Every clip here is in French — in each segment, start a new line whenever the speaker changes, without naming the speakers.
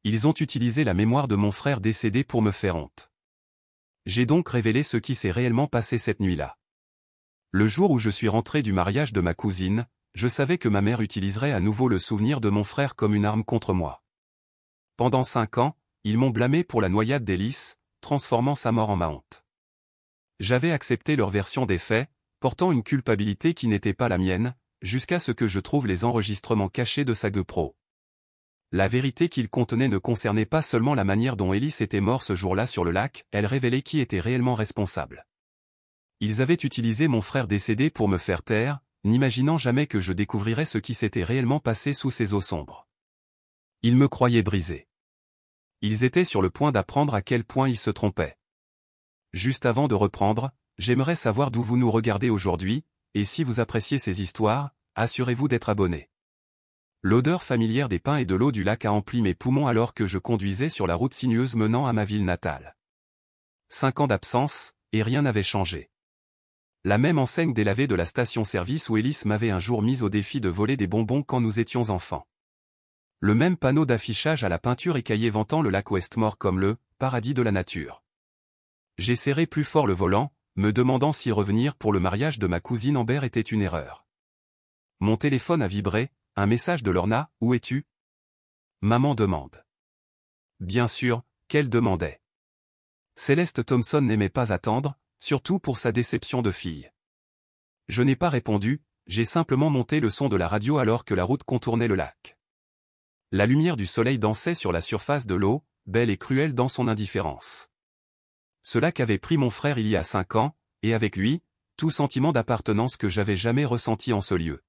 Ils ont utilisé la mémoire de mon frère décédé pour me faire honte. J'ai donc révélé ce qui s'est réellement passé cette nuit-là. Le jour où je suis rentré du mariage de ma cousine, je savais que ma mère utiliserait à nouveau le souvenir de mon frère comme une arme contre moi. Pendant 5 ans, ils m'ont blâmé pour la noyade d'Hélice, transformant sa mort en ma honte. J'avais accepté leur version des faits, portant une culpabilité qui n'était pas la mienne, jusqu'à ce que je trouve les enregistrements cachés de sa GoPro. La vérité qu'ils contenaient ne concernait pas seulement la manière dont Hélice était mort ce jour-là sur le lac, elle révélait qui était réellement responsable. Ils avaient utilisé mon frère décédé pour me faire taire, n'imaginant jamais que je découvrirais ce qui s'était réellement passé sous ces eaux sombres. Ils me croyaient brisé. Ils étaient sur le point d'apprendre à quel point ils se trompaient. Juste avant de reprendre, j'aimerais savoir d'où vous nous regardez aujourd'hui, et si vous appréciez ces histoires, assurez-vous d'être abonné. L'odeur familière des pins et de l'eau du lac a empli mes poumons alors que je conduisais sur la route sinueuse menant à ma ville natale. 5 ans d'absence, et rien n'avait changé. La même enseigne délavée de la station-service où Hélice m'avait un jour mis au défi de voler des bonbons quand nous étions enfants. Le même panneau d'affichage à la peinture écaillée vantant le lac Westmore comme le « paradis de la nature ». J'ai serré plus fort le volant, me demandant si revenir pour le mariage de ma cousine Amber était une erreur. Mon téléphone a vibré, un message de Lorna, « Où es-tu » Maman demande. Bien sûr, qu'elle demandait. Céleste Thompson n'aimait pas attendre, surtout pour sa déception de fille. Je n'ai pas répondu, j'ai simplement monté le son de la radio alors que la route contournait le lac. La lumière du soleil dansait sur la surface de l'eau, belle et cruelle dans son indifférence. Ce lac avait pris mon frère il y a 5 ans, et avec lui, tout sentiment d'appartenance que j'avais jamais ressenti en ce lieu.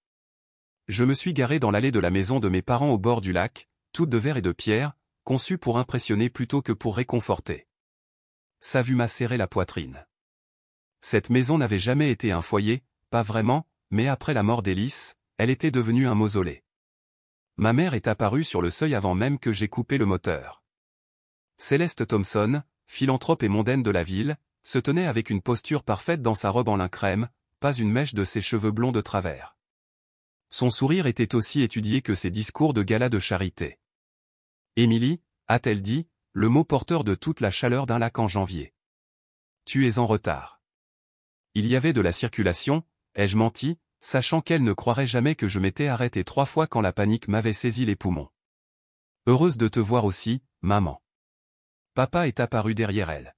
Je me suis garé dans l'allée de la maison de mes parents au bord du lac, toute de verre et de pierre, conçue pour impressionner plutôt que pour réconforter. Sa vue m'a serré la poitrine. Cette maison n'avait jamais été un foyer, pas vraiment, mais après la mort d'Hélice, elle était devenue un mausolée. Ma mère est apparue sur le seuil avant même que j'aie coupé le moteur. Céleste Thompson, philanthrope et mondaine de la ville, se tenait avec une posture parfaite dans sa robe en lin crème, pas une mèche de ses cheveux blonds de travers. Son sourire était aussi étudié que ses discours de gala de charité. « Émilie » a-t-elle dit, le mot porteur de toute la chaleur d'un lac en janvier. « Tu es en retard. » Il y avait de la circulation, ai-je menti, sachant qu'elle ne croirait jamais que je m'étais arrêté 3 fois quand la panique m'avait saisi les poumons. « Heureuse de te voir aussi, maman. » Papa est apparu derrière elle.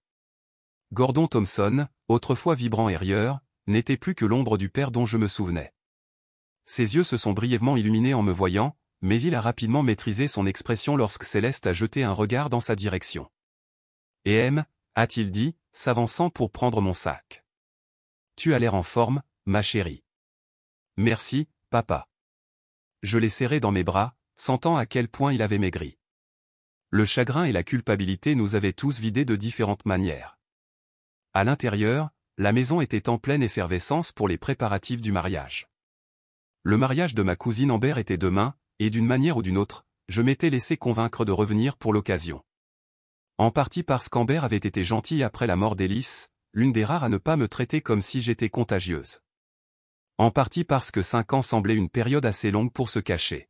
Gordon Thompson, autrefois vibrant et rieur, n'était plus que l'ombre du père dont je me souvenais. Ses yeux se sont brièvement illuminés en me voyant, mais il a rapidement maîtrisé son expression lorsque Céleste a jeté un regard dans sa direction. « Et M, a-t-il dit, s'avançant pour prendre mon sac. « Tu as l'air en forme, ma chérie. »« Merci, papa. » Je l'ai serré dans mes bras, sentant à quel point il avait maigri. Le chagrin et la culpabilité nous avaient tous vidés de différentes manières. À l'intérieur, la maison était en pleine effervescence pour les préparatifs du mariage. Le mariage de ma cousine Amber était demain, et d'une manière ou d'une autre, je m'étais laissé convaincre de revenir pour l'occasion. En partie parce qu'Amber avait été gentille après la mort d'Hélice, l'une des rares à ne pas me traiter comme si j'étais contagieuse. En partie parce que 5 ans semblaient une période assez longue pour se cacher.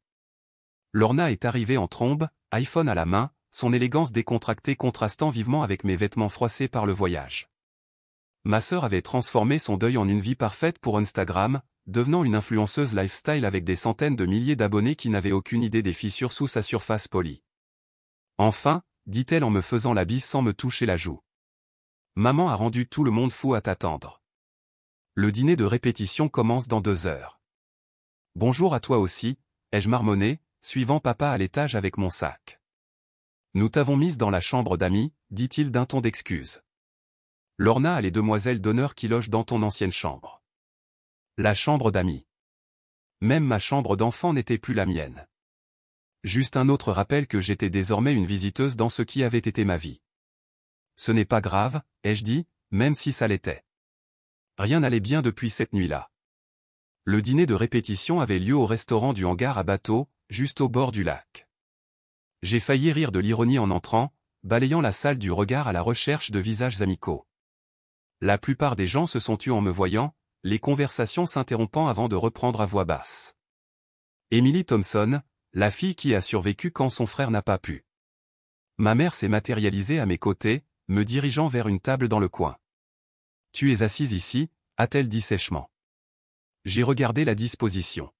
Lorna est arrivée en trombe, iPhone à la main, son élégance décontractée contrastant vivement avec mes vêtements froissés par le voyage. Ma sœur avait transformé son deuil en une vie parfaite pour Instagram, devenant une influenceuse lifestyle avec des centaines de milliers d'abonnés qui n'avaient aucune idée des fissures sous sa surface polie. Enfin, dit-elle en me faisant la bise sans me toucher la joue. Maman a rendu tout le monde fou à t'attendre. Le dîner de répétition commence dans 2 heures. Bonjour à toi aussi, ai-je marmonné, suivant papa à l'étage avec mon sac. Nous t'avons mise dans la chambre d'amis, dit-il d'un ton d'excuse. Lorna a les demoiselles d'honneur qui logent dans ton ancienne chambre. La chambre d'amis. Même ma chambre d'enfant n'était plus la mienne. Juste un autre rappel que j'étais désormais une visiteuse dans ce qui avait été ma vie. Ce n'est pas grave, ai-je dit, même si ça l'était. Rien n'allait bien depuis cette nuit-là. Le dîner de répétition avait lieu au restaurant du hangar à bateau, juste au bord du lac. J'ai failli rire de l'ironie en entrant, balayant la salle du regard à la recherche de visages amicaux. La plupart des gens se sont tus en me voyant, les conversations s'interrompant avant de reprendre à voix basse. Emily Thompson, la fille qui a survécu quand son frère n'a pas pu. Ma mère s'est matérialisée à mes côtés, me dirigeant vers une table dans le coin. « Tu es assise ici » a-t-elle dit sèchement. J'ai regardé la disposition.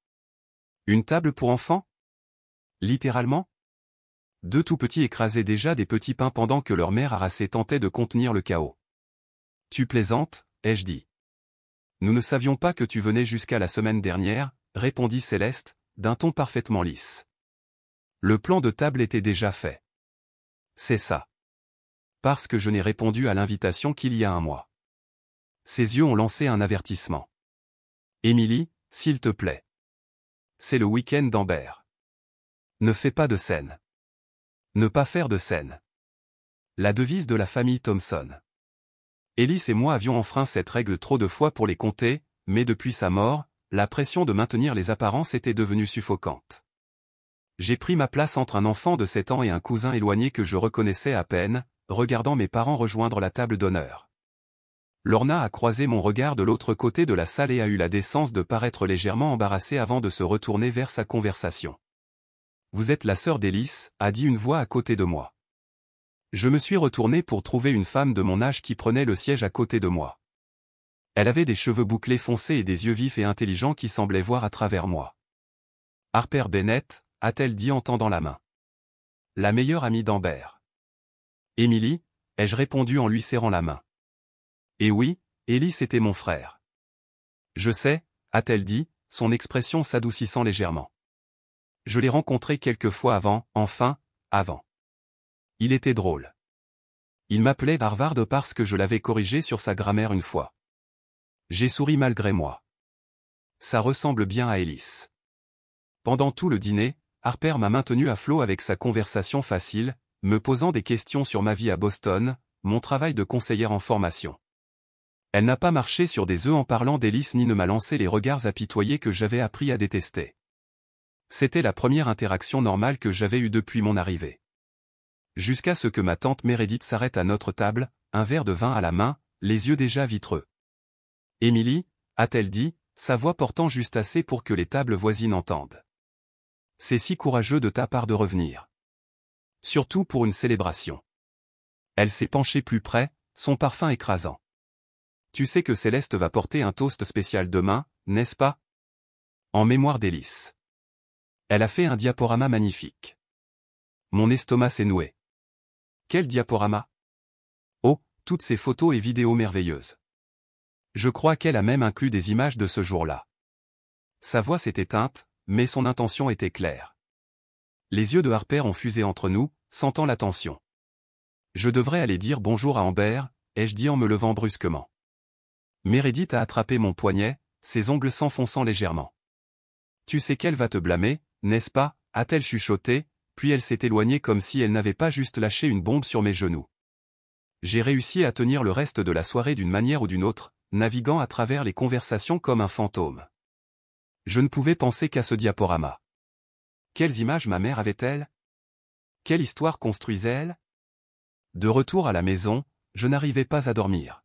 Une table pour enfants? Littéralement? Deux tout petits écrasaient déjà des petits pains pendant que leur mère harassée tentait de contenir le chaos. « Tu plaisantes » ai-je dit. « Nous ne savions pas que tu venais jusqu'à la semaine dernière » répondit Céleste, d'un ton parfaitement lisse. Le plan de table était déjà fait. C'est ça. Parce que je n'ai répondu à l'invitation qu'il y a un mois. Ses yeux ont lancé un avertissement. Émilie, s'il te plaît. C'est le week-end d'Amber. Ne fais pas de scène. Ne pas faire de scène. La devise de la famille Thompson. Ellis et moi avions enfreint cette règle trop de fois pour les compter, mais depuis sa mort, la pression de maintenir les apparences était devenue suffocante. J'ai pris ma place entre un enfant de 7 ans et un cousin éloigné que je reconnaissais à peine, regardant mes parents rejoindre la table d'honneur. Lorna a croisé mon regard de l'autre côté de la salle et a eu la décence de paraître légèrement embarrassée avant de se retourner vers sa conversation. « Vous êtes la sœur d'Ellis » a dit une voix à côté de moi. Je me suis retourné pour trouver une femme de mon âge qui prenait le siège à côté de moi. Elle avait des cheveux bouclés foncés et des yeux vifs et intelligents qui semblaient voir à travers moi. « Harper Bennett » a-t-elle dit en tendant la main. « La meilleure amie d'Amber. »« Émilie » ai-je répondu en lui serrant la main. « Et oui, Ellis était mon frère. »« Je sais » a-t-elle dit, son expression s'adoucissant légèrement. « Je l'ai rencontré quelques fois avant, enfin, avant. Il était drôle. Il m'appelait Harvard parce que je l'avais corrigé sur sa grammaire une fois. J'ai souri malgré moi. Ça ressemble bien à Ellis. » Pendant tout le dîner, Harper m'a maintenu à flot avec sa conversation facile, me posant des questions sur ma vie à Boston, mon travail de conseillère en formation. Elle n'a pas marché sur des œufs en parlant d'Ellis ni ne m'a lancé les regards apitoyés que j'avais appris à détester. C'était la première interaction normale que j'avais eue depuis mon arrivée. Jusqu'à ce que ma tante Meredith s'arrête à notre table, un verre de vin à la main, les yeux déjà vitreux. « Émilie » a-t-elle dit, sa voix portant juste assez pour que les tables voisines entendent. « C'est si courageux de ta part de revenir. Surtout pour une célébration. » Elle s'est penchée plus près, son parfum écrasant. « Tu sais que Céleste va porter un toast spécial demain, n'est-ce pas? En mémoire d'Ellis. » Elle a fait un diaporama magnifique. Mon estomac s'est noué. Quel diaporama? Oh, toutes ces photos et vidéos merveilleuses. Je crois qu'elle a même inclus des images de ce jour-là. Sa voix s'est éteinte, mais son intention était claire. Les yeux de Harper ont fusé entre nous, sentant la tension. Je devrais aller dire bonjour à Amber, ai-je dit en me levant brusquement. Meredith a attrapé mon poignet, ses ongles s'enfonçant légèrement. Tu sais qu'elle va te blâmer, n'est-ce pas, a-t-elle chuchoté, puis elle s'est éloignée comme si elle n'avait pas juste lâché une bombe sur mes genoux. J'ai réussi à tenir le reste de la soirée d'une manière ou d'une autre, naviguant à travers les conversations comme un fantôme. Je ne pouvais penser qu'à ce diaporama. Quelles images ma mère avait-elle? Quelle histoire construisait-elle? De retour à la maison, je n'arrivais pas à dormir.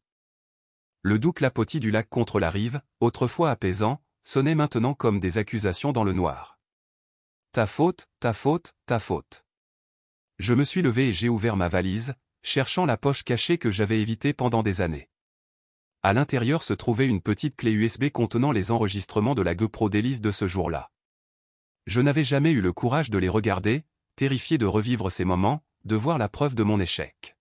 Le doux clapotis du lac contre la rive, autrefois apaisant, sonnait maintenant comme des accusations dans le noir. Ta faute, ta faute, ta faute. Je me suis levé et j'ai ouvert ma valise, cherchant la poche cachée que j'avais évitée pendant des années. À l'intérieur se trouvait une petite clé USB contenant les enregistrements de la GoPro d'Ellis de ce jour-là. Je n'avais jamais eu le courage de les regarder, terrifié de revivre ces moments, de voir la preuve de mon échec.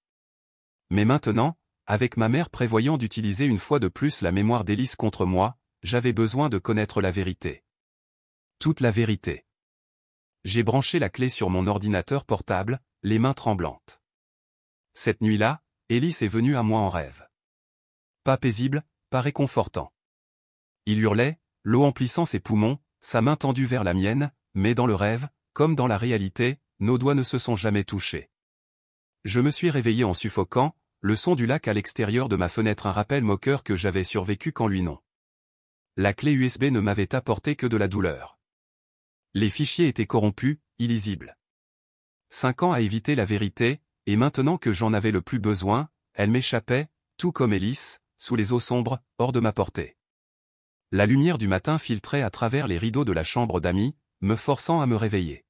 Mais maintenant, avec ma mère prévoyant d'utiliser une fois de plus la mémoire d'Ellis contre moi, j'avais besoin de connaître la vérité. Toute la vérité. J'ai branché la clé sur mon ordinateur portable, les mains tremblantes. Cette nuit-là, Ellis est venu à moi en rêve. Pas paisible, pas réconfortant. Il hurlait, l'eau emplissant ses poumons, sa main tendue vers la mienne, mais dans le rêve, comme dans la réalité, nos doigts ne se sont jamais touchés. Je me suis réveillé en suffoquant, le son du lac à l'extérieur de ma fenêtre un rappel moqueur que j'avais survécu quand lui non. La clé USB ne m'avait apporté que de la douleur. Les fichiers étaient corrompus, illisibles. 5 ans à éviter la vérité, et maintenant que j'en avais le plus besoin, elle m'échappait, tout comme Ellis, sous les eaux sombres, hors de ma portée. La lumière du matin filtrait à travers les rideaux de la chambre d'amis, me forçant à me réveiller.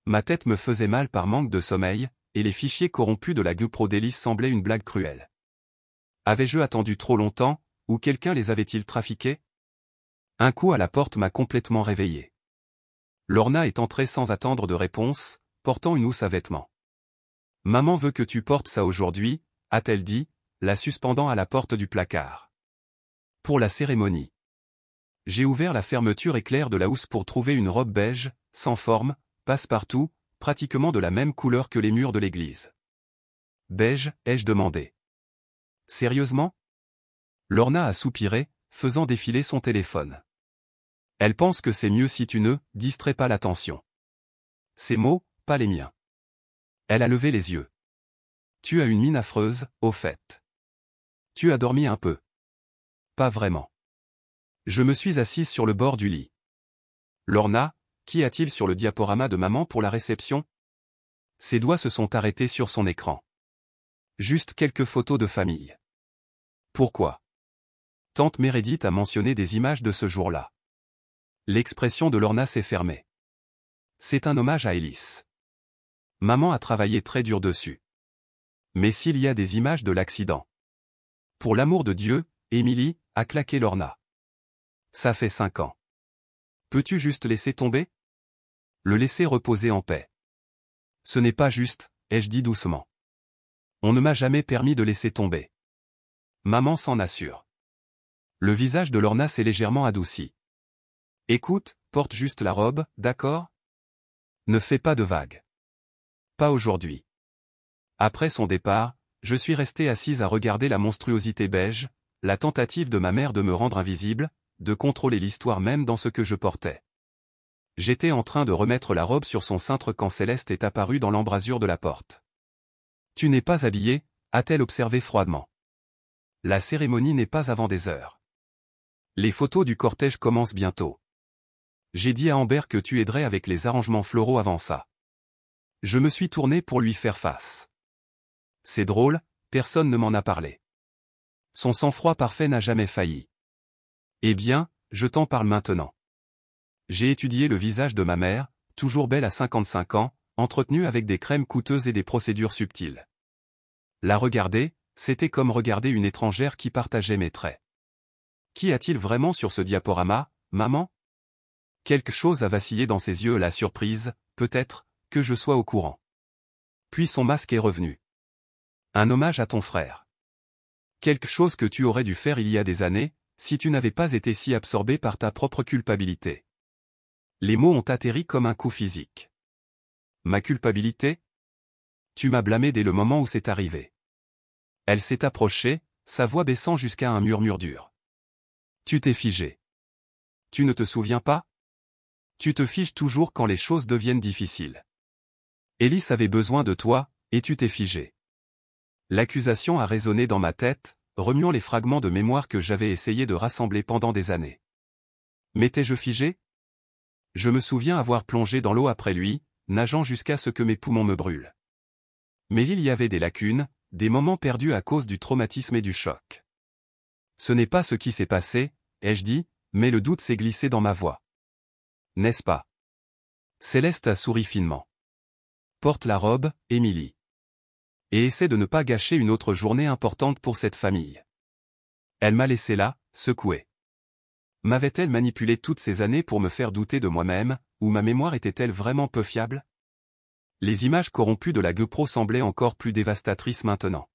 Ma tête me faisait mal par manque de sommeil, et les fichiers corrompus de la GoPro d'Hélice semblaient une blague cruelle. Avais-je attendu trop longtemps, ou quelqu'un les avait-il trafiqués? Un coup à la porte m'a complètement réveillé. Lorna est entrée sans attendre de réponse, portant une housse à vêtements. « Maman veut que tu portes ça aujourd'hui », a-t-elle dit, la suspendant à la porte du placard. Pour la cérémonie. J'ai ouvert la fermeture éclair de la housse pour trouver une robe beige, sans forme, passe-partout, pratiquement de la même couleur que les murs de l'église. « Beige ?» ai-je demandé. « Sérieusement ?» Lorna a soupiré, faisant défiler son téléphone. Elle pense que c'est mieux si tu ne distrais pas l'attention. Ses mots, pas les miens. Elle a levé les yeux. Tu as une mine affreuse, au fait. Tu as dormi un peu. Pas vraiment. Je me suis assise sur le bord du lit. Lorna, qu'y a-t-il sur le diaporama de maman pour la réception? Ses doigts se sont arrêtés sur son écran. Juste quelques photos de famille. Pourquoi? Tante Meredith a mentionné des images de ce jour-là. L'expression de Lorna s'est fermée. C'est un hommage à Hélice. Maman a travaillé très dur dessus. Mais s'il y a des images de l'accident. Pour l'amour de Dieu, Émilie, a claqué Lorna. Ça fait 5 ans. Peux-tu juste laisser tomber? Le laisser reposer en paix. Ce n'est pas juste, ai-je dit doucement. On ne m'a jamais permis de laisser tomber. Maman s'en assure. Le visage de Lorna s'est légèrement adouci. Écoute, porte juste la robe, d'accord? Ne fais pas de vagues. Pas aujourd'hui. Après son départ, je suis restée assise à regarder la monstruosité beige, la tentative de ma mère de me rendre invisible, de contrôler l'histoire même dans ce que je portais. J'étais en train de remettre la robe sur son cintre quand Céleste est apparue dans l'embrasure de la porte. « Tu n'es pas habillée ?» a-t-elle observé froidement. La cérémonie n'est pas avant des heures. Les photos du cortège commencent bientôt. J'ai dit à Amber que tu aiderais avec les arrangements floraux avant ça. Je me suis tourné pour lui faire face. C'est drôle, personne ne m'en a parlé. Son sang-froid parfait n'a jamais failli. Eh bien, je t'en parle maintenant. J'ai étudié le visage de ma mère, toujours belle à 55 ans, entretenue avec des crèmes coûteuses et des procédures subtiles. La regarder, c'était comme regarder une étrangère qui partageait mes traits. Qu'y a-t-il vraiment sur ce diaporama, maman? Quelque chose a vacillé dans ses yeux, la surprise, peut-être, que je sois au courant. Puis son masque est revenu. Un hommage à ton frère. Quelque chose que tu aurais dû faire il y a des années, si tu n'avais pas été si absorbé par ta propre culpabilité. Les mots ont atterri comme un coup physique. Ma culpabilité? Tu m'as blâmé dès le moment où c'est arrivé. Elle s'est approchée, sa voix baissant jusqu'à un murmure dur. Tu t'es figé. Tu ne te souviens pas? Tu te figes toujours quand les choses deviennent difficiles. Hélice avait besoin de toi, et tu t'es figé. L'accusation a résonné dans ma tête, remuant les fragments de mémoire que j'avais essayé de rassembler pendant des années. M'étais-je figé? Je me souviens avoir plongé dans l'eau après lui, nageant jusqu'à ce que mes poumons me brûlent. Mais il y avait des lacunes, des moments perdus à cause du traumatisme et du choc. Ce n'est pas ce qui s'est passé, ai-je dit, mais le doute s'est glissé dans ma voix. N'est-ce pas? Céleste a souri finement. Porte la robe, Émilie. Et essaie de ne pas gâcher une autre journée importante pour cette famille. Elle m'a laissé là, secouée. M'avait-elle manipulé toutes ces années pour me faire douter de moi-même, ou ma mémoire était-elle vraiment peu fiable? Les images corrompues de la GoPro semblaient encore plus dévastatrices maintenant.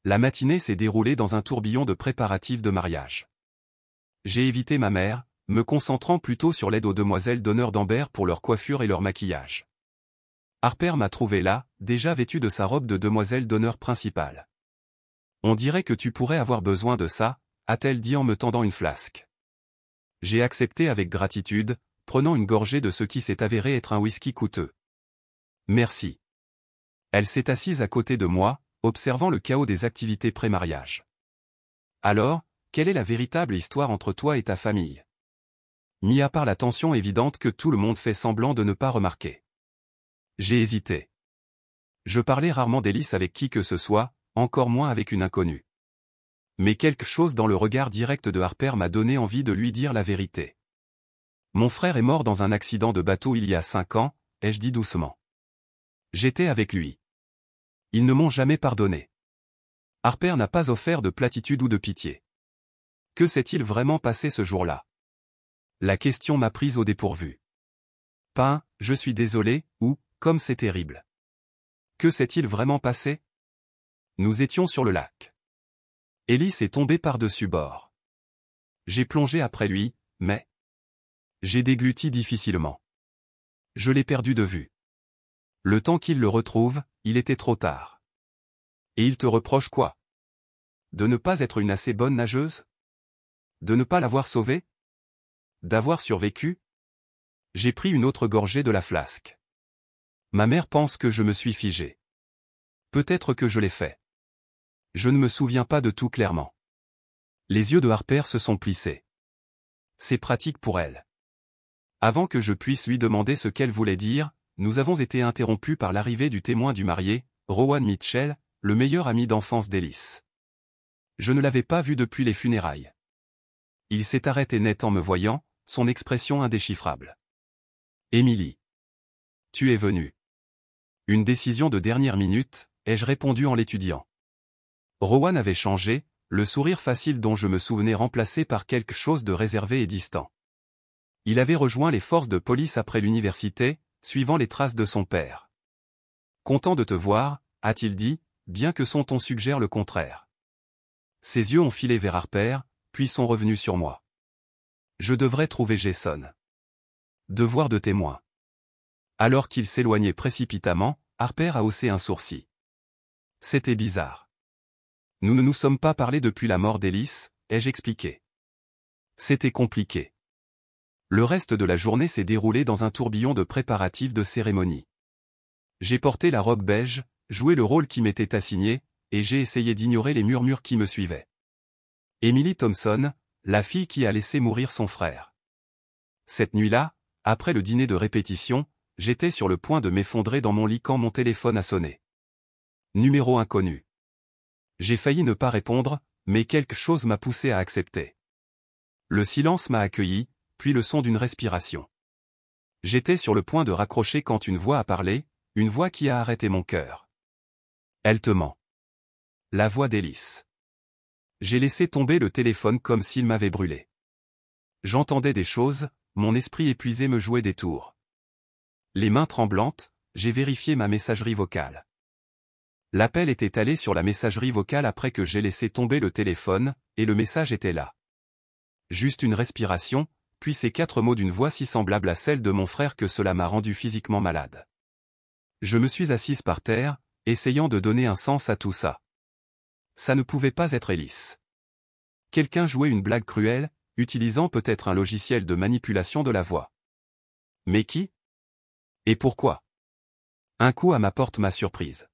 La matinée s'est déroulée dans un tourbillon de préparatifs de mariage. J'ai évité ma mère, me concentrant plutôt sur l'aide aux demoiselles d'honneur d'Amber pour leur coiffure et leur maquillage. Harper m'a trouvé là, déjà vêtue de sa robe de demoiselle d'honneur principale. On dirait que tu pourrais avoir besoin de ça, a-t-elle dit en me tendant une flasque. J'ai accepté avec gratitude, prenant une gorgée de ce qui s'est avéré être un whisky coûteux. Merci. Elle s'est assise à côté de moi, observant le chaos des activités pré-mariage. Alors, quelle est la véritable histoire entre toi et ta famille? Mis à part la tension évidente que tout le monde fait semblant de ne pas remarquer. J'ai hésité. Je parlais rarement d'Hélice avec qui que ce soit, encore moins avec une inconnue. Mais quelque chose dans le regard direct de Harper m'a donné envie de lui dire la vérité. Mon frère est mort dans un accident de bateau il y a 5 ans, ai-je dit doucement. J'étais avec lui. Ils ne m'ont jamais pardonné. Harper n'a pas offert de platitude ou de pitié. Que s'est-il vraiment passé ce jour-là? La question m'a prise au dépourvu. Pas « je suis désolé » ou « comme c'est terrible ». Que s'est-il vraiment passé? Nous étions sur le lac. Ellis est tombé par-dessus bord. J'ai plongé après lui, mais j'ai dégluti difficilement. Je l'ai perdu de vue. Le temps qu'il le retrouve, il était trop tard. Et il te reproche quoi? De ne pas être une assez bonne nageuse? De ne pas l'avoir sauvée? D'avoir survécu? J'ai pris une autre gorgée de la flasque. Ma mère pense que je me suis figé. Peut-être que je l'ai fait. Je ne me souviens pas de tout clairement. Les yeux de Harper se sont plissés. C'est pratique pour elle. Avant que je puisse lui demander ce qu'elle voulait dire, nous avons été interrompus par l'arrivée du témoin du marié, Rowan Mitchell, le meilleur ami d'enfance d'Ellis. Je ne l'avais pas vu depuis les funérailles. Il s'est arrêté net en me voyant, son expression indéchiffrable. Emily. Tu es venue. Une décision de dernière minute, ai-je répondu en l'étudiant. Rowan avait changé, le sourire facile dont je me souvenais remplacé par quelque chose de réservé et distant. Il avait rejoint les forces de police après l'université, suivant les traces de son père. Content de te voir, a-t-il dit, bien que son ton suggère le contraire. Ses yeux ont filé vers Harper, puis sont revenus sur moi. Je devrais trouver Jason. Devoir de témoin. Alors qu'il s'éloignait précipitamment, Harper a haussé un sourcil. C'était bizarre. Nous ne nous sommes pas parlé depuis la mort d'Ellis, ai-je expliqué. C'était compliqué. Le reste de la journée s'est déroulé dans un tourbillon de préparatifs de cérémonie. J'ai porté la robe beige, joué le rôle qui m'était assigné, et j'ai essayé d'ignorer les murmures qui me suivaient. Emily Thompson, la fille qui a laissé mourir son frère. Cette nuit-là, après le dîner de répétition, j'étais sur le point de m'effondrer dans mon lit quand mon téléphone a sonné. Numéro inconnu. J'ai failli ne pas répondre, mais quelque chose m'a poussé à accepter. Le silence m'a accueilli, puis le son d'une respiration. J'étais sur le point de raccrocher quand une voix a parlé, une voix qui a arrêté mon cœur. Elle te ment. La voix d'Ellis. J'ai laissé tomber le téléphone comme s'il m'avait brûlé. J'entendais des choses, mon esprit épuisé me jouait des tours. Les mains tremblantes, j'ai vérifié ma messagerie vocale. L'appel était allé sur la messagerie vocale après que j'ai laissé tomber le téléphone, et le message était là. Juste une respiration, puis ces 4 mots d'une voix si semblable à celle de mon frère que cela m'a rendu physiquement malade. Je me suis assise par terre, essayant de donner un sens à tout ça. Ça ne pouvait pas être Ellis. Quelqu'un jouait une blague cruelle, utilisant peut-être un logiciel de manipulation de la voix. Mais qui? Et pourquoi? Un coup à ma porte m'a surprise.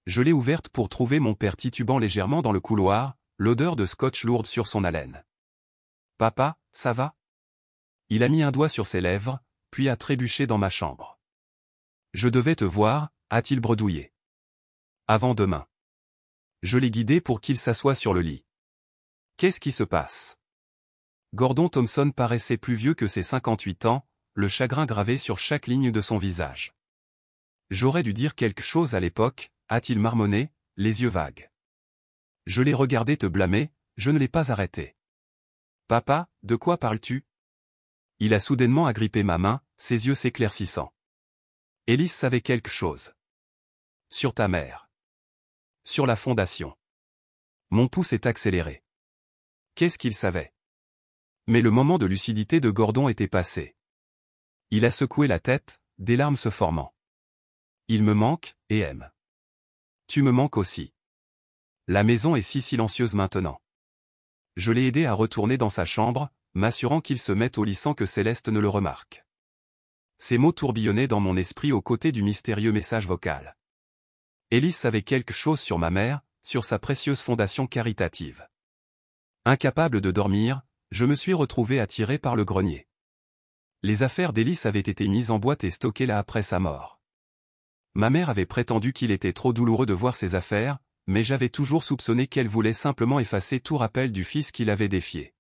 Je l'ai ouverte pour trouver mon père titubant légèrement dans le couloir, l'odeur de scotch lourde sur son haleine. « Papa, ça va ?» Il a mis un doigt sur ses lèvres, puis a trébuché dans ma chambre. « Je devais te voir » a-t-il bredouillé. « Avant demain. » Je l'ai guidé pour qu'il s'assoie sur le lit. « Qu'est-ce qui se passe ?» Gordon Thompson paraissait plus vieux que ses 58 ans, le chagrin gravé sur chaque ligne de son visage. « J'aurais dû dire quelque chose à l'époque » a-t-il marmonné, les yeux vagues. Je l'ai regardé te blâmer, je ne l'ai pas arrêté. Papa, de quoi parles-tu? Il a soudainement agrippé ma main, ses yeux s'éclaircissant. Ellis savait quelque chose. Sur ta mère. Sur la fondation. Mon pouls s'est accéléré. Qu'est-ce qu'il savait? Mais le moment de lucidité de Gordon était passé. Il a secoué la tête, des larmes se formant. Il me manque, et aime. Tu me manques aussi. La maison est si silencieuse maintenant. Je l'ai aidé à retourner dans sa chambre, m'assurant qu'il se mette au lit sans que Céleste ne le remarque. Ces mots tourbillonnaient dans mon esprit aux côtés du mystérieux message vocal. Ellis savait quelque chose sur ma mère, sur sa précieuse fondation caritative. Incapable de dormir, je me suis retrouvé attiré par le grenier. Les affaires d'Ellis avaient été mises en boîte et stockées là après sa mort. Ma mère avait prétendu qu'il était trop douloureux de voir ses affaires, mais j'avais toujours soupçonné qu'elle voulait simplement effacer tout rappel du fils qui l'avait défié.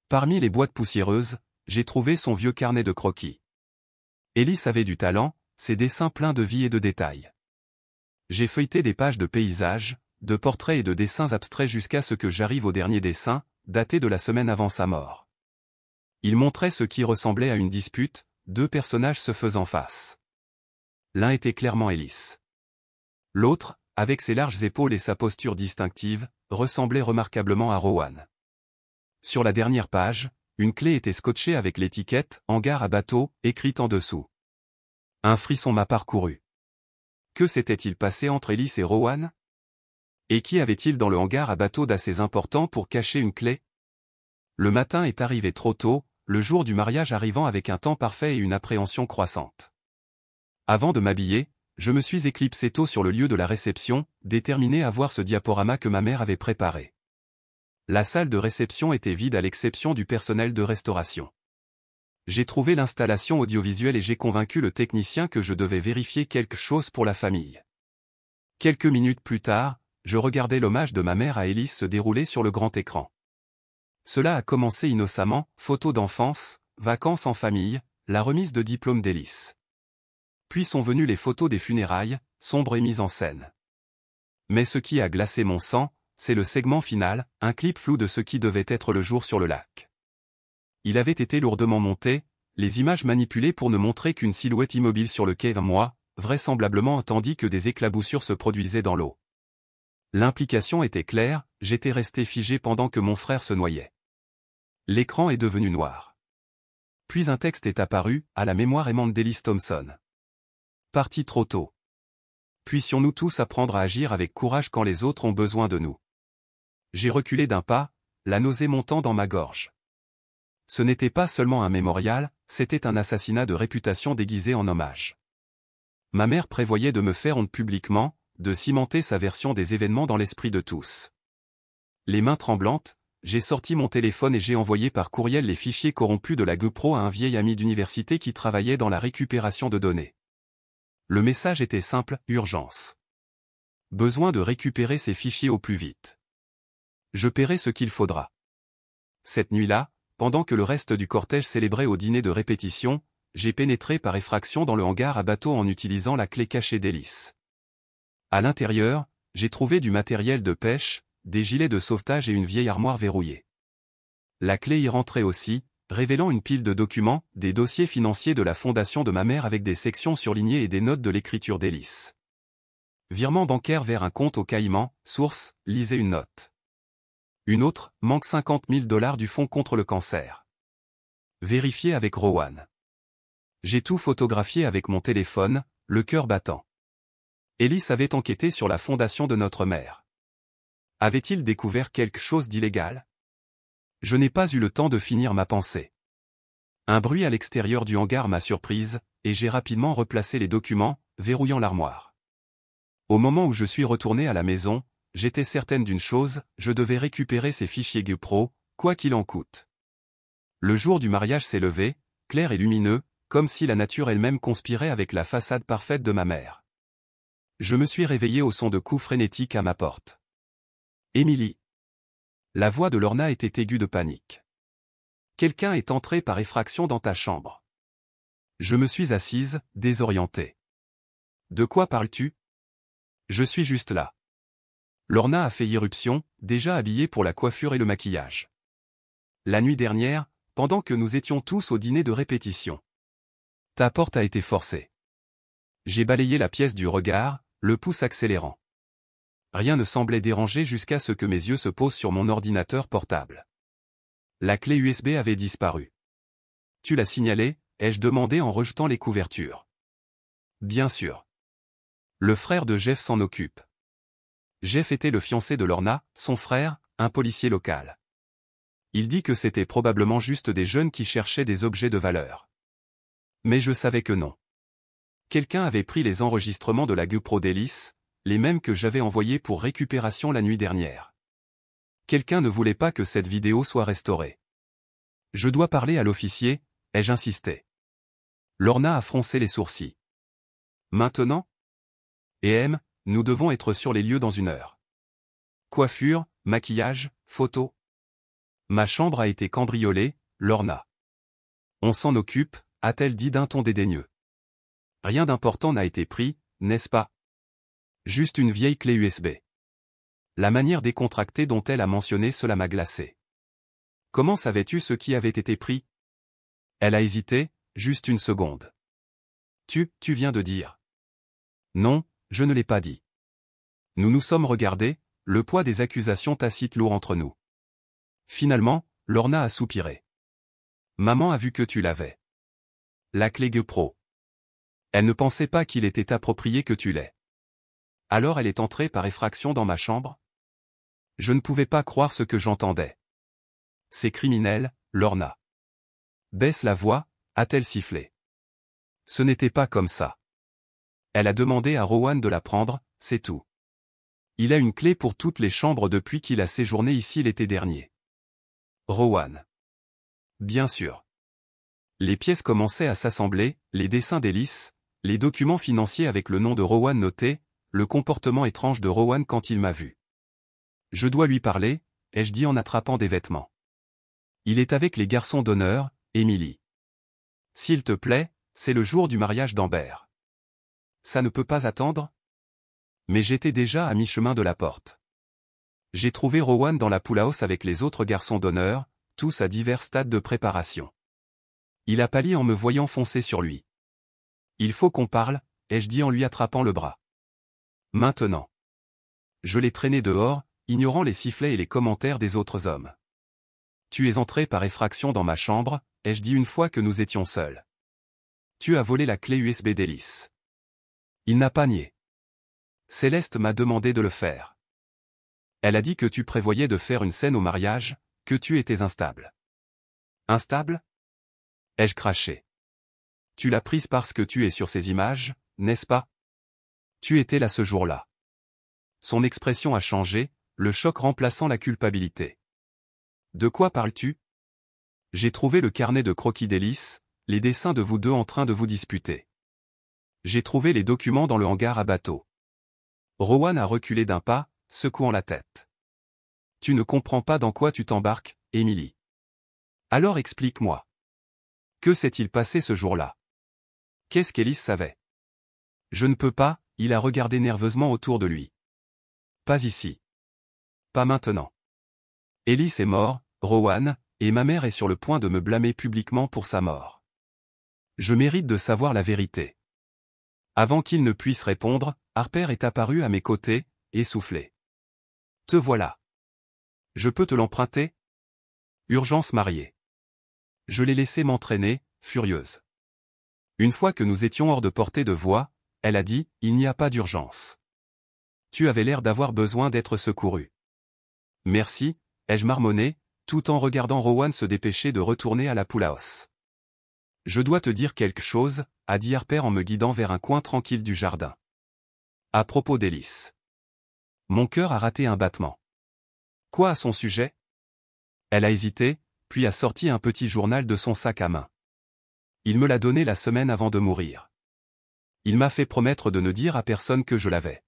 Parmi les boîtes poussiéreuses, j'ai trouvé son vieux carnet de croquis. Ellis avait du talent, ses dessins pleins de vie et de détails. J'ai feuilleté des pages de paysages, de portraits et de dessins abstraits jusqu'à ce que j'arrive au dernier dessin, daté de la semaine avant sa mort. Il montrait ce qui ressemblait à une dispute, deux personnages se faisant face. L'un était clairement Ellis. L'autre, avec ses larges épaules et sa posture distinctive, ressemblait remarquablement à Rowan. Sur la dernière page, une clé était scotchée avec l'étiquette « Hangar à bateau » écrite en dessous. Un frisson m'a parcouru. Que s'était-il passé entre Ellis et Rowan? Et qui avait-il dans le hangar à bateau d'assez important pour cacher une clé? Le matin est arrivé trop tôt, le jour du mariage arrivant avec un temps parfait et une appréhension croissante. Avant de m'habiller, je me suis éclipsé tôt sur le lieu de la réception, déterminé à voir ce diaporama que ma mère avait préparé. La salle de réception était vide à l'exception du personnel de restauration. J'ai trouvé l'installation audiovisuelle et j'ai convaincu le technicien que je devais vérifier quelque chose pour la famille. Quelques minutes plus tard, je regardais l'hommage de ma mère à Ellis se dérouler sur le grand écran. Cela a commencé innocemment, photos d'enfance, vacances en famille, la remise de diplôme d'Ellis. Puis sont venues les photos des funérailles, sombres et mises en scène. Mais ce qui a glacé mon sang, c'est le segment final, un clip flou de ce qui devait être le jour sur le lac. Il avait été lourdement monté, les images manipulées pour ne montrer qu'une silhouette immobile sur le quai, moi, vraisemblablement tandis que des éclaboussures se produisaient dans l'eau. L'implication était claire, j'étais resté figé pendant que mon frère se noyait. L'écran est devenu noir. Puis un texte est apparu, à la mémoire aimante d'Ellis Thompson. Parti trop tôt. Puissions-nous tous apprendre à agir avec courage quand les autres ont besoin de nous. J'ai reculé d'un pas, la nausée montant dans ma gorge. Ce n'était pas seulement un mémorial, c'était un assassinat de réputation déguisé en hommage. Ma mère prévoyait de me faire honte publiquement, de cimenter sa version des événements dans l'esprit de tous. Les mains tremblantes, j'ai sorti mon téléphone et j'ai envoyé par courriel les fichiers corrompus de la GoPro à un vieil ami d'université qui travaillait dans la récupération de données. Le message était simple, urgence. Besoin de récupérer ces fichiers au plus vite. Je paierai ce qu'il faudra. Cette nuit-là, pendant que le reste du cortège célébrait au dîner de répétition, j'ai pénétré par effraction dans le hangar à bateau en utilisant la clé cachée d'Ellis. À l'intérieur, j'ai trouvé du matériel de pêche, des gilets de sauvetage et une vieille armoire verrouillée. La clé y rentrait aussi, révélant une pile de documents, des dossiers financiers de la fondation de ma mère avec des sections surlignées et des notes de l'écriture d'Ellis. Virement bancaire vers un compte au Caïmans, source, lisez une note. Une autre, manque $50 000 du fonds contre le cancer. Vérifié avec Rowan. J'ai tout photographié avec mon téléphone, le cœur battant. Ellis avait enquêté sur la fondation de notre mère. Avait-il découvert quelque chose d'illégal? Je n'ai pas eu le temps de finir ma pensée. Un bruit à l'extérieur du hangar m'a surprise, et j'ai rapidement replacé les documents, verrouillant l'armoire. Au moment où je suis retourné à la maison, j'étais certaine d'une chose, je devais récupérer ces fichiers GoPro, quoi qu'il en coûte. Le jour du mariage s'est levé, clair et lumineux, comme si la nature elle-même conspirait avec la façade parfaite de ma mère. Je me suis réveillé au son de coups frénétiques à ma porte. Émilie. La voix de Lorna était aiguë de panique. Quelqu'un est entré par effraction dans ta chambre. Je me suis assise, désorientée. De quoi parles-tu? Je suis juste là. Lorna a fait irruption, déjà habillée pour la coiffure et le maquillage. La nuit dernière, pendant que nous étions tous au dîner de répétition. Ta porte a été forcée. J'ai balayé la pièce du regard, le pouce accélérant. Rien ne semblait déranger jusqu'à ce que mes yeux se posent sur mon ordinateur portable. La clé USB avait disparu. Tu l'as signalé, ai-je demandé en rejetant les couvertures. Bien sûr. Le frère de Jeff s'en occupe. Jeff était le fiancé de Lorna, son frère, un policier local. Il dit que c'était probablement juste des jeunes qui cherchaient des objets de valeur. Mais je savais que non. Quelqu'un avait pris les enregistrements de la GoPro d'Ellis, les mêmes que j'avais envoyés pour récupération la nuit dernière. Quelqu'un ne voulait pas que cette vidéo soit restaurée. Je dois parler à l'officier, ai-je insisté. Lorna a froncé les sourcils. Maintenant? Nous devons être sur les lieux dans 1 heure. Coiffure, maquillage, photo. Ma chambre a été cambriolée, Lorna. On s'en occupe, a-t-elle dit d'un ton dédaigneux. Rien d'important n'a été pris, n'est-ce pas? Juste une vieille clé USB. La manière décontractée dont elle a mentionné cela m'a glacé. Comment savais-tu ce qui avait été pris? Elle a hésité, juste une seconde. Tu viens de dire. Non, je ne l'ai pas dit. Nous nous sommes regardés, le poids des accusations tacites lourd entre nous. Finalement, Lorna a soupiré. Maman a vu que tu l'avais. La clé GoPro. Elle ne pensait pas qu'il était approprié que tu l'aies. Alors elle est entrée par effraction dans ma chambre? Je ne pouvais pas croire ce que j'entendais. C'est criminel, Lorna. Baisse la voix, a-t-elle sifflé. Ce n'était pas comme ça. Elle a demandé à Rowan de la prendre, c'est tout. Il a une clé pour toutes les chambres depuis qu'il a séjourné ici l'été dernier. Rowan. Bien sûr. Les pièces commençaient à s'assembler, les dessins d'Ellis, les documents financiers avec le nom de Rowan notés, le comportement étrange de Rowan quand il m'a vu. Je dois lui parler, ai-je dit en attrapant des vêtements. Il est avec les garçons d'honneur, Emily. S'il te plaît, c'est le jour du mariage d'Amber. Ça ne peut pas attendre? Mais j'étais déjà à mi-chemin de la porte. J'ai trouvé Rowan dans la pool house avec les autres garçons d'honneur, tous à divers stades de préparation. Il a pâli en me voyant foncer sur lui. Il faut qu'on parle, ai-je dit en lui attrapant le bras. Maintenant. Je l'ai traîné dehors, ignorant les sifflets et les commentaires des autres hommes. Tu es entré par effraction dans ma chambre, ai-je dit une fois que nous étions seuls. Tu as volé la clé USB d'Ellis. Il n'a pas nié. Céleste m'a demandé de le faire. Elle a dit que tu prévoyais de faire une scène au mariage, que tu étais instable. Instable? Ai-je craché. Tu l'as prise parce que tu es sur ces images, n'est-ce pas? Tu étais là ce jour-là. Son expression a changé, le choc remplaçant la culpabilité. De quoi parles-tu? J'ai trouvé le carnet de croquis d'Ellis, les dessins de vous deux en train de vous disputer. J'ai trouvé les documents dans le hangar à bateau. Rowan a reculé d'un pas, secouant la tête. Tu ne comprends pas dans quoi tu t'embarques, Emily. Alors explique-moi. Que s'est-il passé ce jour-là? Qu'est-ce qu'Ellis savait? Je ne peux pas, il a regardé nerveusement autour de lui. Pas ici. Pas maintenant. Ellis est mort, Rowan, et ma mère est sur le point de me blâmer publiquement pour sa mort. Je mérite de savoir la vérité. Avant qu'il ne puisse répondre, Harper est apparu à mes côtés, essoufflé. Te voilà. Je peux te l'emprunter? Urgence mariée. Je l'ai laissé m'entraîner, furieuse. Une fois que nous étions hors de portée de voix, elle a dit, il n'y a pas d'urgence. Tu avais l'air d'avoir besoin d'être secouru. Merci, ai-je marmonné, tout en regardant Rowan se dépêcher de retourner à la pool house. Je dois te dire quelque chose, a dit Harper en me guidant vers un coin tranquille du jardin. À propos d'Ellis. Mon cœur a raté un battement. Quoi à son sujet? Elle a hésité, puis a sorti un petit journal de son sac à main. Il me l'a donné la semaine avant de mourir. Il m'a fait promettre de ne dire à personne que je l'avais.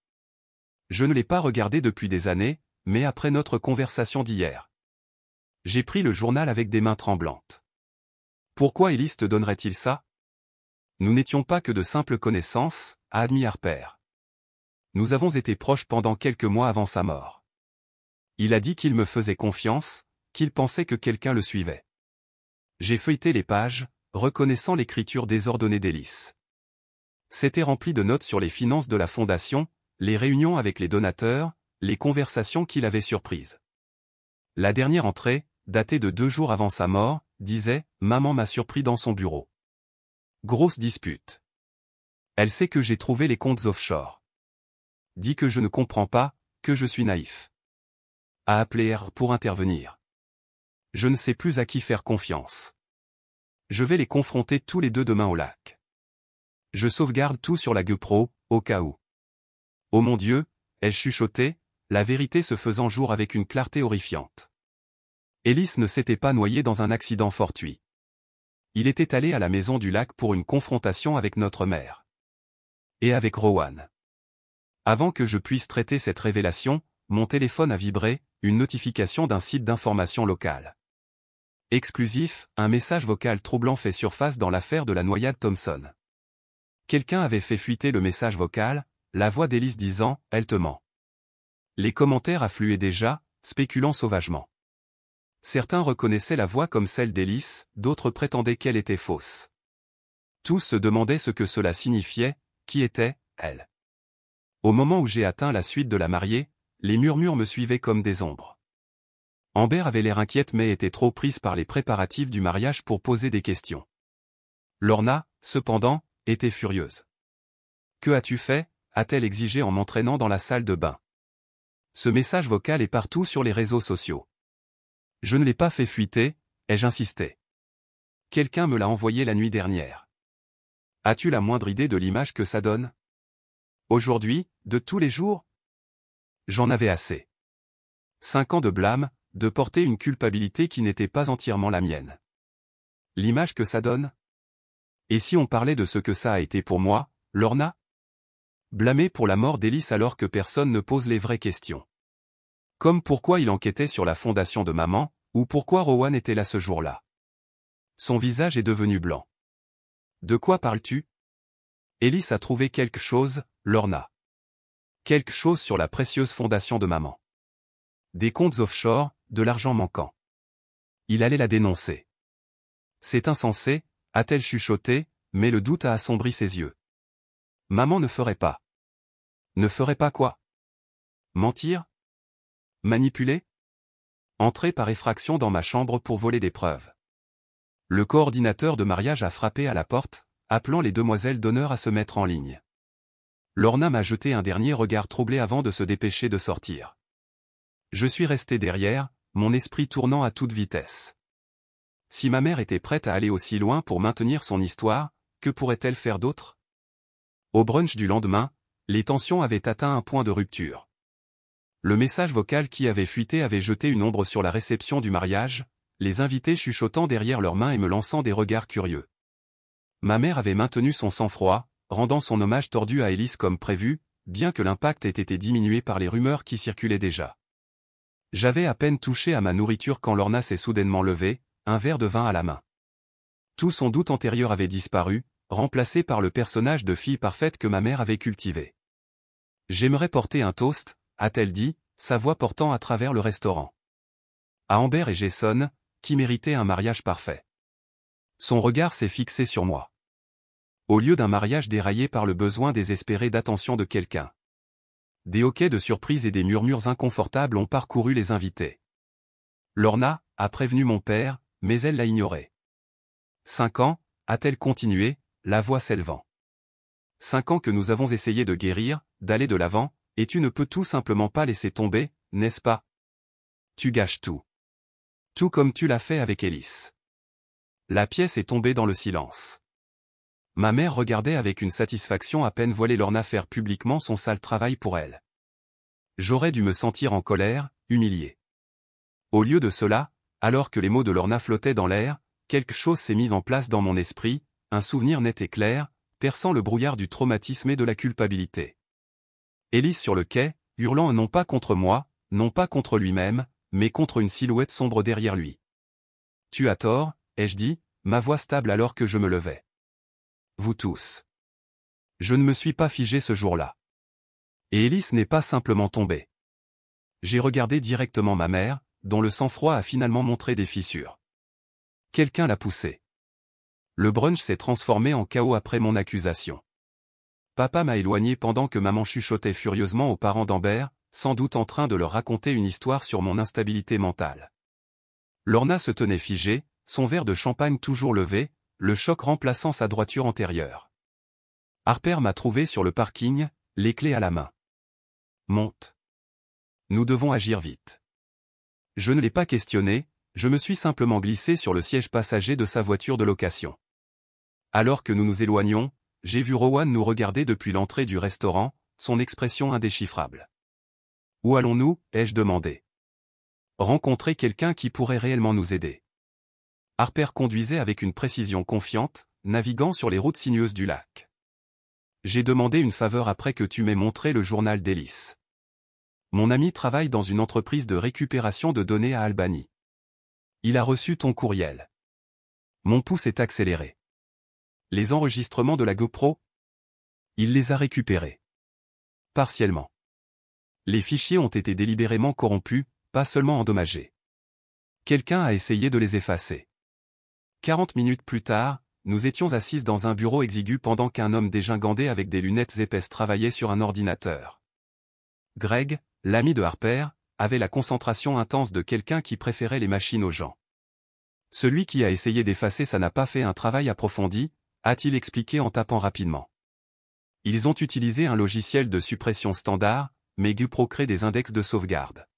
Je ne l'ai pas regardé depuis des années, mais après notre conversation d'hier. J'ai pris le journal avec des mains tremblantes. Pourquoi Ellis te donnerait-il ça? Nous n'étions pas que de simples connaissances, a admis Harper. Nous avons été proches pendant quelques mois avant sa mort. Il a dit qu'il me faisait confiance, qu'il pensait que quelqu'un le suivait. J'ai feuilleté les pages, reconnaissant l'écriture désordonnée d'Ellis. C'était rempli de notes sur les finances de la fondation, les réunions avec les donateurs, les conversations qu'il avait surprises. La dernière entrée, datée de 2 jours avant sa mort, disait « Maman m'a surpris dans son bureau. » Grosse dispute. Elle sait que j'ai trouvé les comptes offshore. Dit que je ne comprends pas, que je suis naïf. A appelé R pour intervenir. Je ne sais plus à qui faire confiance. Je vais les confronter tous les deux demain au lac. Je sauvegarde tout sur la GoPro, au cas où. Oh mon Dieu, ai-je chuchoté, la vérité se faisant jour avec une clarté horrifiante. Ellis ne s'était pas noyé dans un accident fortuit. Il était allé à la maison du lac pour une confrontation avec notre mère. Et avec Rowan. Avant que je puisse traiter cette révélation, mon téléphone a vibré, une notification d'un site d'information locale. Exclusif, un message vocal troublant fait surface dans l'affaire de la noyade Thompson. Quelqu'un avait fait fuiter le message vocal, la voix d'Élise disant « Elle te ment ». Les commentaires affluaient déjà, spéculant sauvagement. Certains reconnaissaient la voix comme celle d'Élise, d'autres prétendaient qu'elle était fausse. Tous se demandaient ce que cela signifiait, qui était, elle. Au moment où j'ai atteint la suite de la mariée, les murmures me suivaient comme des ombres. Amber avait l'air inquiète mais était trop prise par les préparatifs du mariage pour poser des questions. Lorna, cependant, était furieuse. « Que as-tu fait ?» a-t-elle exigé en m'entraînant dans la salle de bain. Ce message vocal est partout sur les réseaux sociaux. Je ne l'ai pas fait fuiter, ai-je insisté. Quelqu'un me l'a envoyé la nuit dernière. As-tu la moindre idée de l'image que ça donne? Aujourd'hui, de tous les jours? J'en avais assez. 5 ans de blâme, de porter une culpabilité qui n'était pas entièrement la mienne. L'image que ça donne? Et si on parlait de ce que ça a été pour moi, Lorna? Blâmée pour la mort d'Élise alors que personne ne pose les vraies questions. Comme pourquoi il enquêtait sur la fondation de maman, ou pourquoi Rowan était là ce jour-là. Son visage est devenu blanc. De quoi parles-tu? Élise a trouvé quelque chose, Lorna. Quelque chose sur la précieuse fondation de maman. Des comptes offshore, de l'argent manquant. Il allait la dénoncer. C'est insensé, a-t-elle chuchoté, mais le doute a assombri ses yeux. Maman ne ferait pas. Ne ferait pas quoi? Mentir? Manipuler? Entrer par effraction dans ma chambre pour voler des preuves. Le coordinateur de mariage a frappé à la porte, appelant les demoiselles d'honneur à se mettre en ligne. Lorna m'a jeté un dernier regard troublé avant de se dépêcher de sortir. Je suis resté derrière, mon esprit tournant à toute vitesse. Si ma mère était prête à aller aussi loin pour maintenir son histoire, que pourrait-elle faire d'autre? Au brunch du lendemain, les tensions avaient atteint un point de rupture. Le message vocal qui avait fuité avait jeté une ombre sur la réception du mariage, les invités chuchotant derrière leurs mains et me lançant des regards curieux. Ma mère avait maintenu son sang-froid, rendant son hommage tordu à Élise comme prévu, bien que l'impact ait été diminué par les rumeurs qui circulaient déjà. J'avais à peine touché à ma nourriture quand Lorna s'est soudainement levée, un verre de vin à la main. Tout son doute antérieur avait disparu, remplacé par le personnage de fille parfaite que ma mère avait cultivé. « J'aimerais porter un toast », a-t-elle dit, sa voix portant à travers le restaurant. À Amber et Jason, qui méritaient un mariage parfait. Son regard s'est fixé sur moi. Au lieu d'un mariage déraillé par le besoin désespéré d'attention de quelqu'un. Des hoquets de surprise et des murmures inconfortables ont parcouru les invités. Lorna a prévenu mon père, mais elle l'a ignoré. 5 ans, a-t-elle continué, la voix s'élevant. 5 ans que nous avons essayé de guérir, d'aller de l'avant, et tu ne peux tout simplement pas laisser tomber, n'est-ce pas? Tu gâches tout. Tout comme tu l'as fait avec Élise. La pièce est tombée dans le silence. Ma mère regardait avec une satisfaction à peine voilée Lorna faire publiquement son sale travail pour elle. J'aurais dû me sentir en colère, humilié. Au lieu de cela, alors que les mots de Lorna flottaient dans l'air, quelque chose s'est mis en place dans mon esprit, un souvenir net et clair, perçant le brouillard du traumatisme et de la culpabilité. Élise sur le quai, hurlant non pas contre moi, non pas contre lui-même, mais contre une silhouette sombre derrière lui. « Tu as tort », ai-je dit, ma voix stable alors que je me levais. Vous tous. Je ne me suis pas figé ce jour-là. Et Élise n'est pas simplement tombée. J'ai regardé directement ma mère, dont le sang-froid a finalement montré des fissures. Quelqu'un l'a poussée. Le brunch s'est transformé en chaos après mon accusation. Papa m'a éloigné pendant que maman chuchotait furieusement aux parents d'Amber, sans doute en train de leur raconter une histoire sur mon instabilité mentale. Lorna se tenait figée, son verre de champagne toujours levé, le choc remplaçant sa droiture antérieure. Harper m'a trouvé sur le parking, les clés à la main. Monte. Nous devons agir vite. Je ne l'ai pas questionné, je me suis simplement glissé sur le siège passager de sa voiture de location. Alors que nous nous éloignions, j'ai vu Rowan nous regarder depuis l'entrée du restaurant, son expression indéchiffrable. Où allons-nous, ai-je demandé. Rencontrer quelqu'un qui pourrait réellement nous aider. Harper conduisait avec une précision confiante, naviguant sur les routes sinueuses du lac. J'ai demandé une faveur après que tu m'aies montré le journal d'Élise. Mon ami travaille dans une entreprise de récupération de données à Albany. Il a reçu ton courriel. Mon pouce est accéléré. Les enregistrements de la GoPro? Il les a récupérés. Partiellement. Les fichiers ont été délibérément corrompus, pas seulement endommagés. Quelqu'un a essayé de les effacer. 40 minutes plus tard, nous étions assises dans un bureau exigu pendant qu'un homme dégingandé avec des lunettes épaisses travaillait sur un ordinateur. Greg, l'ami de Harper, avait la concentration intense de quelqu'un qui préférait les machines aux gens. Celui qui a essayé d'effacer ça n'a pas fait un travail approfondi, a-t-il expliqué en tapant rapidement. Ils ont utilisé un logiciel de suppression standard, mais GUPro crée des index de sauvegarde.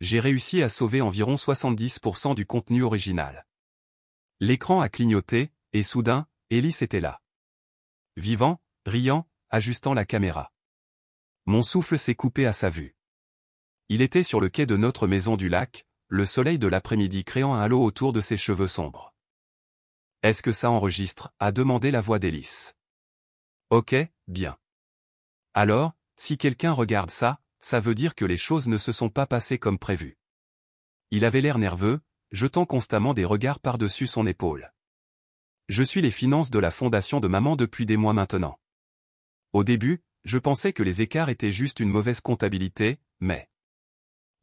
J'ai réussi à sauver environ 70% du contenu original. L'écran a clignoté, et soudain, Ellis était là. Vivant, riant, ajustant la caméra. Mon souffle s'est coupé à sa vue. Il était sur le quai de notre maison du lac, le soleil de l'après-midi créant un halo autour de ses cheveux sombres. « Est-ce que ça enregistre ?» a demandé la voix d'Ellis. « Ok, bien. Alors, si quelqu'un regarde ça, ça veut dire que les choses ne se sont pas passées comme prévu. » Il avait l'air nerveux, jetant constamment des regards par-dessus son épaule. « Je suis les finances de la fondation de maman depuis des mois maintenant. Au début, je pensais que les écarts étaient juste une mauvaise comptabilité, mais... »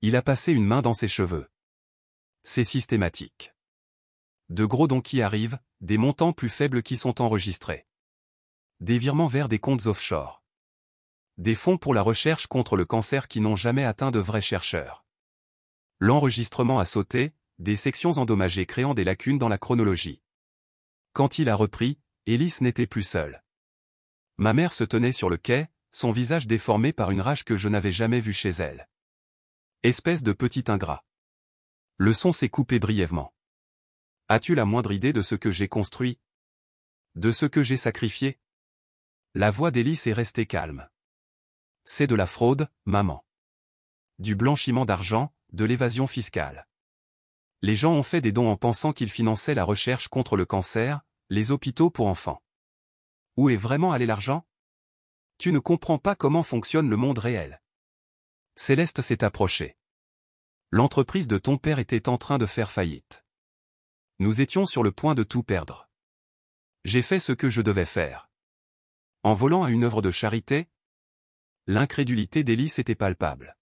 Il a passé une main dans ses cheveux. C'est systématique. De gros dons qui arrivent, des montants plus faibles qui sont enregistrés. Des virements vers des comptes offshore. Des fonds pour la recherche contre le cancer qui n'ont jamais atteint de vrais chercheurs. L'enregistrement a sauté, des sections endommagées créant des lacunes dans la chronologie. Quand il a repris, Ellis n'était plus seule. Ma mère se tenait sur le quai, son visage déformé par une rage que je n'avais jamais vue chez elle. Espèce de petit ingrat. Le son s'est coupé brièvement. As-tu la moindre idée de ce que j'ai construit? De ce que j'ai sacrifié? La voix d'Ellis est restée calme. C'est de la fraude, maman. Du blanchiment d'argent, de l'évasion fiscale. Les gens ont fait des dons en pensant qu'ils finançaient la recherche contre le cancer, les hôpitaux pour enfants. Où est vraiment allé l'argent? Tu ne comprends pas comment fonctionne le monde réel. Céleste s'est approchée. L'entreprise de ton père était en train de faire faillite. Nous étions sur le point de tout perdre. J'ai fait ce que je devais faire. En volant à une œuvre de charité? L'incrédulité d'Ellis était palpable.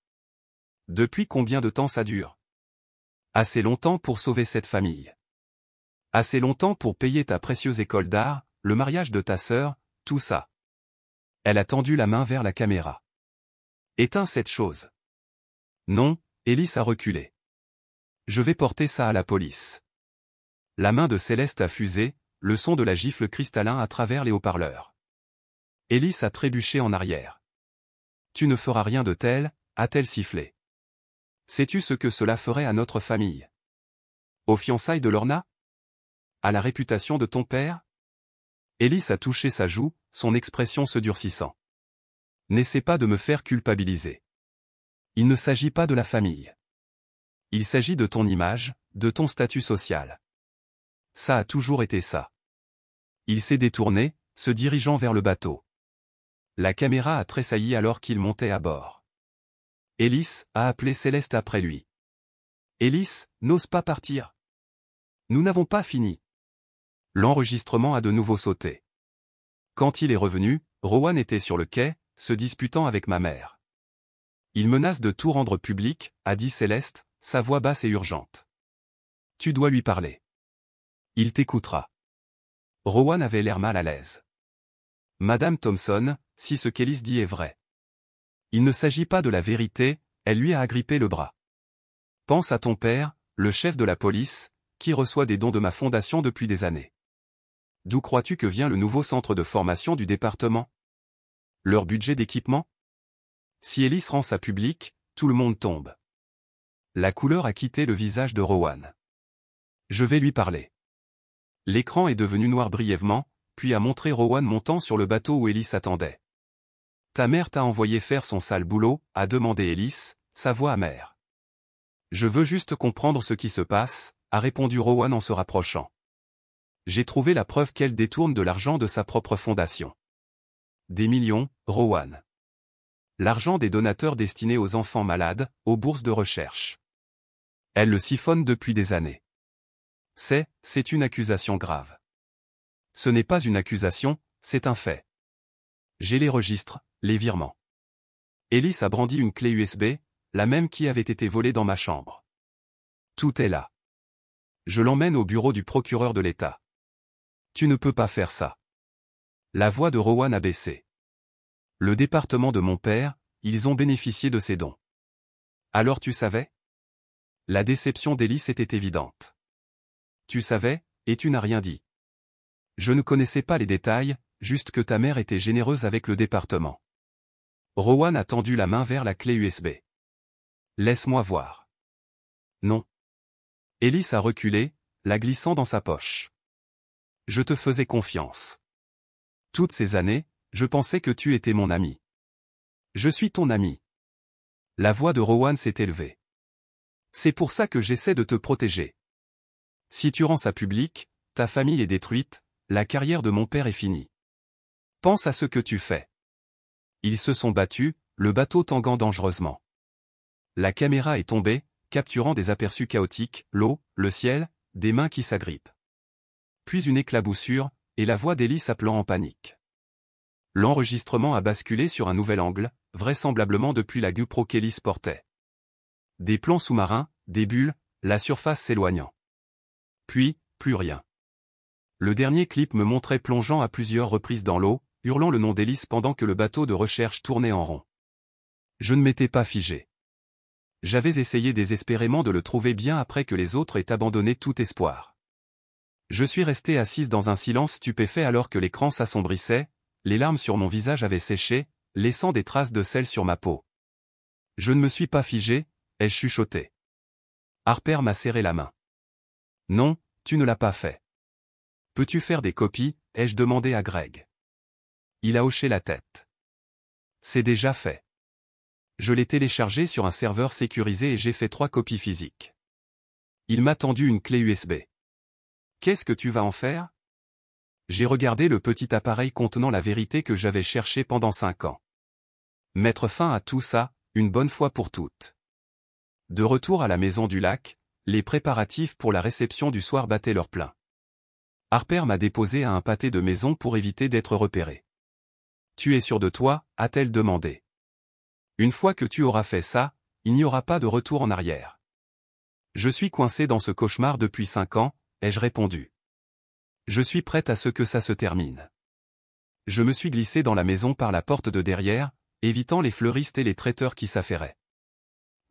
Depuis combien de temps ça dure? Assez longtemps pour sauver cette famille. Assez longtemps pour payer ta précieuse école d'art, le mariage de ta sœur, tout ça. Elle a tendu la main vers la caméra. Éteins cette chose. Non, Ellis a reculé. Je vais porter ça à la police. La main de Céleste a fusé, le son de la gifle cristallin à travers les haut-parleurs. Ellis a trébuché en arrière. Tu ne feras rien de tel, a-t-elle sifflé. Sais-tu ce que cela ferait à notre famille? Aux fiançailles de Lorna? À la réputation de ton père? Ellis a touché sa joue, son expression se durcissant. N'essaie pas de me faire culpabiliser. Il ne s'agit pas de la famille. Il s'agit de ton image, de ton statut social. Ça a toujours été ça. Il s'est détourné, se dirigeant vers le bateau. La caméra a tressailli alors qu'il montait à bord. Ellis a appelé Céleste après lui. Ellis, n'ose pas partir. Nous n'avons pas fini. L'enregistrement a de nouveau sauté. Quand il est revenu, Rowan était sur le quai, se disputant avec ma mère. Il menace de tout rendre public, a dit Céleste, sa voix basse et urgente. Tu dois lui parler. Il t'écoutera. Rowan avait l'air mal à l'aise. Madame Thompson, si ce qu'Ellis dit est vrai. Il ne s'agit pas de la vérité, elle lui a agrippé le bras. Pense à ton père, le chef de la police, qui reçoit des dons de ma fondation depuis des années. D'où crois-tu que vient le nouveau centre de formation du département? Leur budget d'équipement? Si Ellis rend ça public, tout le monde tombe. La couleur a quitté le visage de Rowan. Je vais lui parler. L'écran est devenu noir brièvement, puis a montré Rowan montant sur le bateau où Ellis attendait. Ta mère t'a envoyé faire son sale boulot, a demandé Ellis, sa voix amère. Je veux juste comprendre ce qui se passe, a répondu Rowan en se rapprochant. J'ai trouvé la preuve qu'elle détourne de l'argent de sa propre fondation. Des millions, Rowan. L'argent des donateurs destinés aux enfants malades, aux bourses de recherche. Elle le siphonne depuis des années. C'est une accusation grave. Ce n'est pas une accusation, c'est un fait. J'ai les registres, les virements. Élise a brandi une clé USB, la même qui avait été volée dans ma chambre. Tout est là. Je l'emmène au bureau du procureur de l'État. Tu ne peux pas faire ça. La voix de Rowan a baissé. Le département de mon père, ils ont bénéficié de ces dons. Alors tu savais? La déception d'Élise était évidente. Tu savais, et tu n'as rien dit. Je ne connaissais pas les détails, juste que ta mère était généreuse avec le département. Rowan a tendu la main vers la clé USB. Laisse-moi voir. Non. Élise a reculé, la glissant dans sa poche. Je te faisais confiance. Toutes ces années, je pensais que tu étais mon ami. Je suis ton ami. La voix de Rowan s'est élevée. C'est pour ça que j'essaie de te protéger. Si tu rends ça public, ta famille est détruite, la carrière de mon père est finie. Pense à ce que tu fais. Ils se sont battus, le bateau tanguant dangereusement. La caméra est tombée, capturant des aperçus chaotiques, l'eau, le ciel, des mains qui s'agrippent. Puis une éclaboussure, et la voix d'Élise appelant en panique. L'enregistrement a basculé sur un nouvel angle, vraisemblablement depuis la GoPro qu'Élise portait. Des plans sous-marins, des bulles, la surface s'éloignant. Puis, plus rien. Le dernier clip me montrait plongeant à plusieurs reprises dans l'eau, hurlant le nom d'Élise pendant que le bateau de recherche tournait en rond. Je ne m'étais pas figé. J'avais essayé désespérément de le trouver bien après que les autres aient abandonné tout espoir. Je suis resté assise dans un silence stupéfait alors que l'écran s'assombrissait, les larmes sur mon visage avaient séché, laissant des traces de sel sur ma peau. Je ne me suis pas figé, ai-je chuchoté. Harper m'a serré la main. Non, tu ne l'as pas fait. Peux-tu faire des copies, ai-je demandé à Greg. Il a hoché la tête. C'est déjà fait. Je l'ai téléchargé sur un serveur sécurisé et j'ai fait 3 copies physiques. Il m'a tendu une clé USB. Qu'est-ce que tu vas en faire? J'ai regardé le petit appareil contenant la vérité que j'avais cherchée pendant 5 ans. Mettre fin à tout ça, une bonne fois pour toutes. De retour à la maison du lac, les préparatifs pour la réception du soir battaient leur plein. Harper m'a déposé à un pâté de maison pour éviter d'être repéré. Tu es sûr de toi, a-t-elle demandé. Une fois que tu auras fait ça, il n'y aura pas de retour en arrière. Je suis coincé dans ce cauchemar depuis 5 ans, ai-je répondu. Je suis prête à ce que ça se termine. Je me suis glissé dans la maison par la porte de derrière, évitant les fleuristes et les traiteurs qui s'affairaient.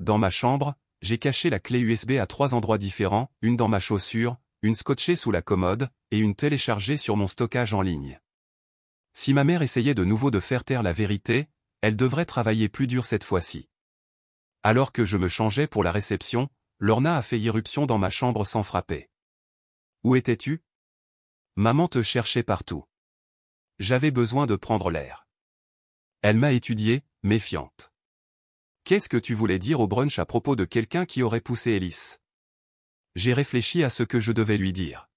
Dans ma chambre, j'ai caché la clé USB à 3 endroits différents, une dans ma chaussure, une scotchée sous la commode, et une téléchargée sur mon stockage en ligne. Si ma mère essayait de nouveau de faire taire la vérité, elle devrait travailler plus dur cette fois-ci. Alors que je me changeais pour la réception, Lorna a fait irruption dans ma chambre sans frapper. Où étais-tu? Maman te cherchait partout. J'avais besoin de prendre l'air. Elle m'a étudié, méfiante. Qu'est-ce que tu voulais dire au brunch à propos de quelqu'un qui aurait poussé Élise? J'ai réfléchi à ce que je devais lui dire.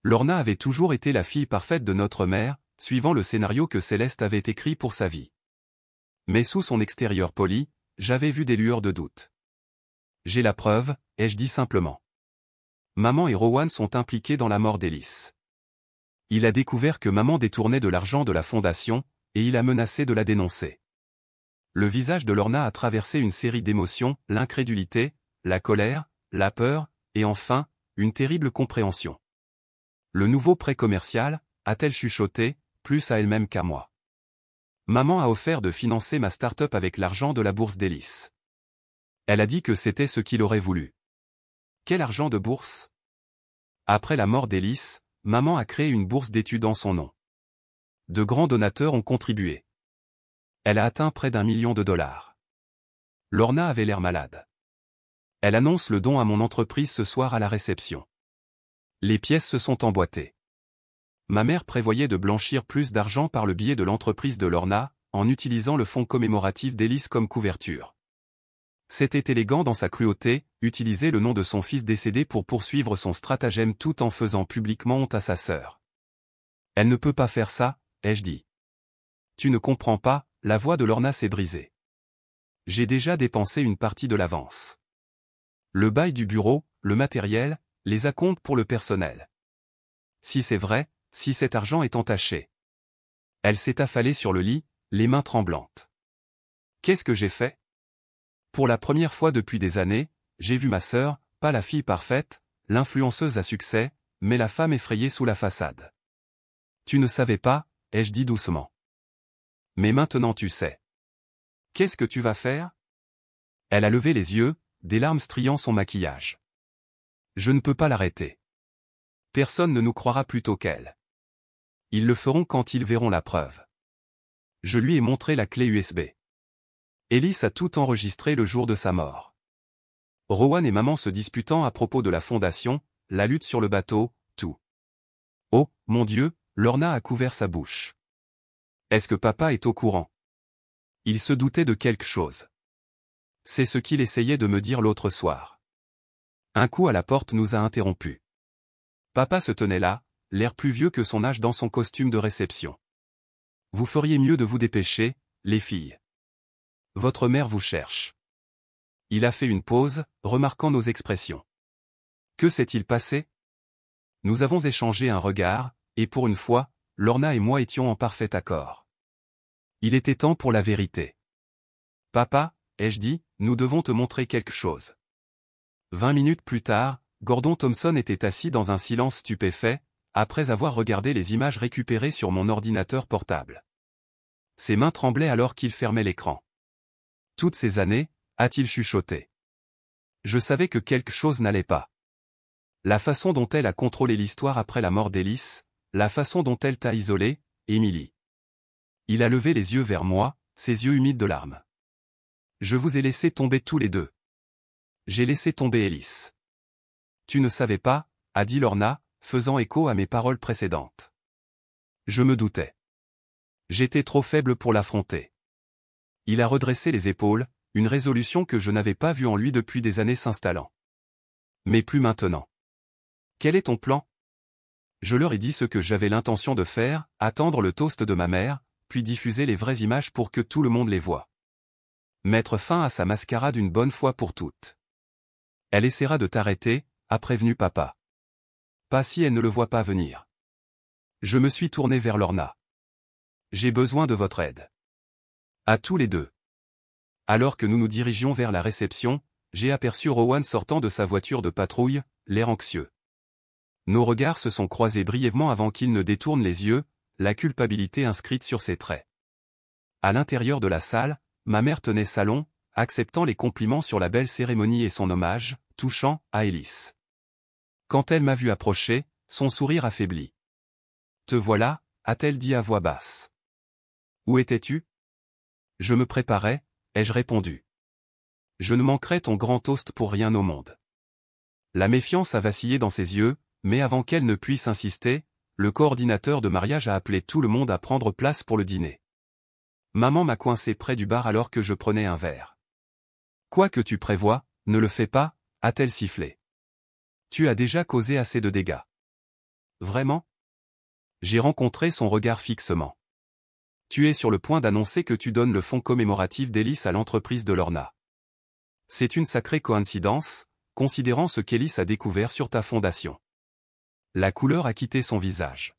Lorna avait toujours été la fille parfaite de notre mère, suivant le scénario que Céleste avait écrit pour sa vie. Mais sous son extérieur poli, j'avais vu des lueurs de doute. J'ai la preuve, ai-je dit simplement. Maman et Rowan sont impliqués dans la mort d'Élise. Il a découvert que maman détournait de l'argent de la fondation, et il a menacé de la dénoncer. Le visage de Lorna a traversé une série d'émotions, l'incrédulité, la colère, la peur, et enfin, une terrible compréhension. Le nouveau prêt commercial, a-t-elle chuchoté, plus à elle-même qu'à moi. Maman a offert de financer ma start-up avec l'argent de la bourse d'Élise. Elle a dit que c'était ce qu'il aurait voulu. Quel argent de bourse? Après la mort d'Élise, maman a créé une bourse d'études en son nom. De grands donateurs ont contribué. Elle a atteint près d'1 million de dollars. Lorna avait l'air malade. Elle annonce le don à mon entreprise ce soir à la réception. Les pièces se sont emboîtées. Ma mère prévoyait de blanchir plus d'argent par le biais de l'entreprise de Lorna, en utilisant le fonds commémoratif d'Élise comme couverture. C'était élégant dans sa cruauté, utiliser le nom de son fils décédé pour poursuivre son stratagème tout en faisant publiquement honte à sa sœur. Elle ne peut pas faire ça, ai-je dit. Tu ne comprends pas, la voix de Lorna s'est brisée. J'ai déjà dépensé une partie de l'avance. Le bail du bureau, le matériel, les acomptes pour le personnel. Si c'est vrai, si cet argent est entaché. Elle s'est affalée sur le lit, les mains tremblantes. Qu'est-ce que j'ai fait? Pour la première fois depuis des années, j'ai vu ma sœur, pas la fille parfaite, l'influenceuse à succès, mais la femme effrayée sous la façade. Tu ne savais pas, ai-je dit doucement. Mais maintenant tu sais. Qu'est-ce que tu vas faire? Elle a levé les yeux, des larmes striant son maquillage. Je ne peux pas l'arrêter. Personne ne nous croira plus tôt qu'elle. Ils le feront quand ils verront la preuve. Je lui ai montré la clé USB. Ellis a tout enregistré le jour de sa mort. Rowan et maman se disputant à propos de la fondation, la lutte sur le bateau, tout. Oh, mon Dieu, Lorna a couvert sa bouche. Est-ce que papa est au courant? Il se doutait de quelque chose. C'est ce qu'il essayait de me dire l'autre soir. Un coup à la porte nous a interrompus. Papa se tenait là, l'air plus vieux que son âge dans son costume de réception. Vous feriez mieux de vous dépêcher, les filles. Votre mère vous cherche. Il a fait une pause, remarquant nos expressions. Que s'est-il passé? Nous avons échangé un regard, et pour une fois, Lorna et moi étions en parfait accord. Il était temps pour la vérité. Papa, ai-je dit, nous devons te montrer quelque chose. 20 minutes plus tard, Gordon Thompson était assis dans un silence stupéfait, après avoir regardé les images récupérées sur mon ordinateur portable. Ses mains tremblaient alors qu'il fermait l'écran. Toutes ces années, a-t-il chuchoté. Je savais que quelque chose n'allait pas. La façon dont elle a contrôlé l'histoire après la mort d'Ellis, la façon dont elle t'a isolé, Emily. Il a levé les yeux vers moi, ses yeux humides de larmes. Je vous ai laissé tomber tous les deux. J'ai laissé tomber Ellis. Tu ne savais pas, a dit Lorna, faisant écho à mes paroles précédentes. Je me doutais. J'étais trop faible pour l'affronter. Il a redressé les épaules, une résolution que je n'avais pas vue en lui depuis des années s'installant. Mais plus maintenant. Quel est ton plan? Je leur ai dit ce que j'avais l'intention de faire, attendre le toast de ma mère, puis diffuser les vraies images pour que tout le monde les voie. Mettre fin à sa mascarade une bonne fois pour toutes. Elle essaiera de t'arrêter, a prévenu papa. Pas si elle ne le voit pas venir. Je me suis tourné vers Lorna. J'ai besoin de votre aide. À tous les deux. Alors que nous nous dirigions vers la réception, j'ai aperçu Rowan sortant de sa voiture de patrouille, l'air anxieux. Nos regards se sont croisés brièvement avant qu'il ne détourne les yeux, la culpabilité inscrite sur ses traits. À l'intérieur de la salle, ma mère tenait salon, acceptant les compliments sur la belle cérémonie et son hommage, touchant, à Ellis. Quand elle m'a vu approcher, son sourire affaibli. Te voilà, a-t-elle dit à voix basse. Où étais-tu? Je me préparais, ai-je répondu. Je ne manquerai ton grand toast pour rien au monde. La méfiance a vacillé dans ses yeux, mais avant qu'elle ne puisse insister, le coordinateur de mariage a appelé tout le monde à prendre place pour le dîner. Maman m'a coincé près du bar alors que je prenais un verre. Quoi que tu prévois, ne le fais pas, a-t-elle sifflé. Tu as déjà causé assez de dégâts. Vraiment? J'ai rencontré son regard fixement. Tu es sur le point d'annoncer que tu donnes le fonds commémoratif d'Ellis à l'entreprise de Lorna. C'est une sacrée coïncidence, considérant ce qu'Ellis a découvert sur ta fondation. La couleur a quitté son visage.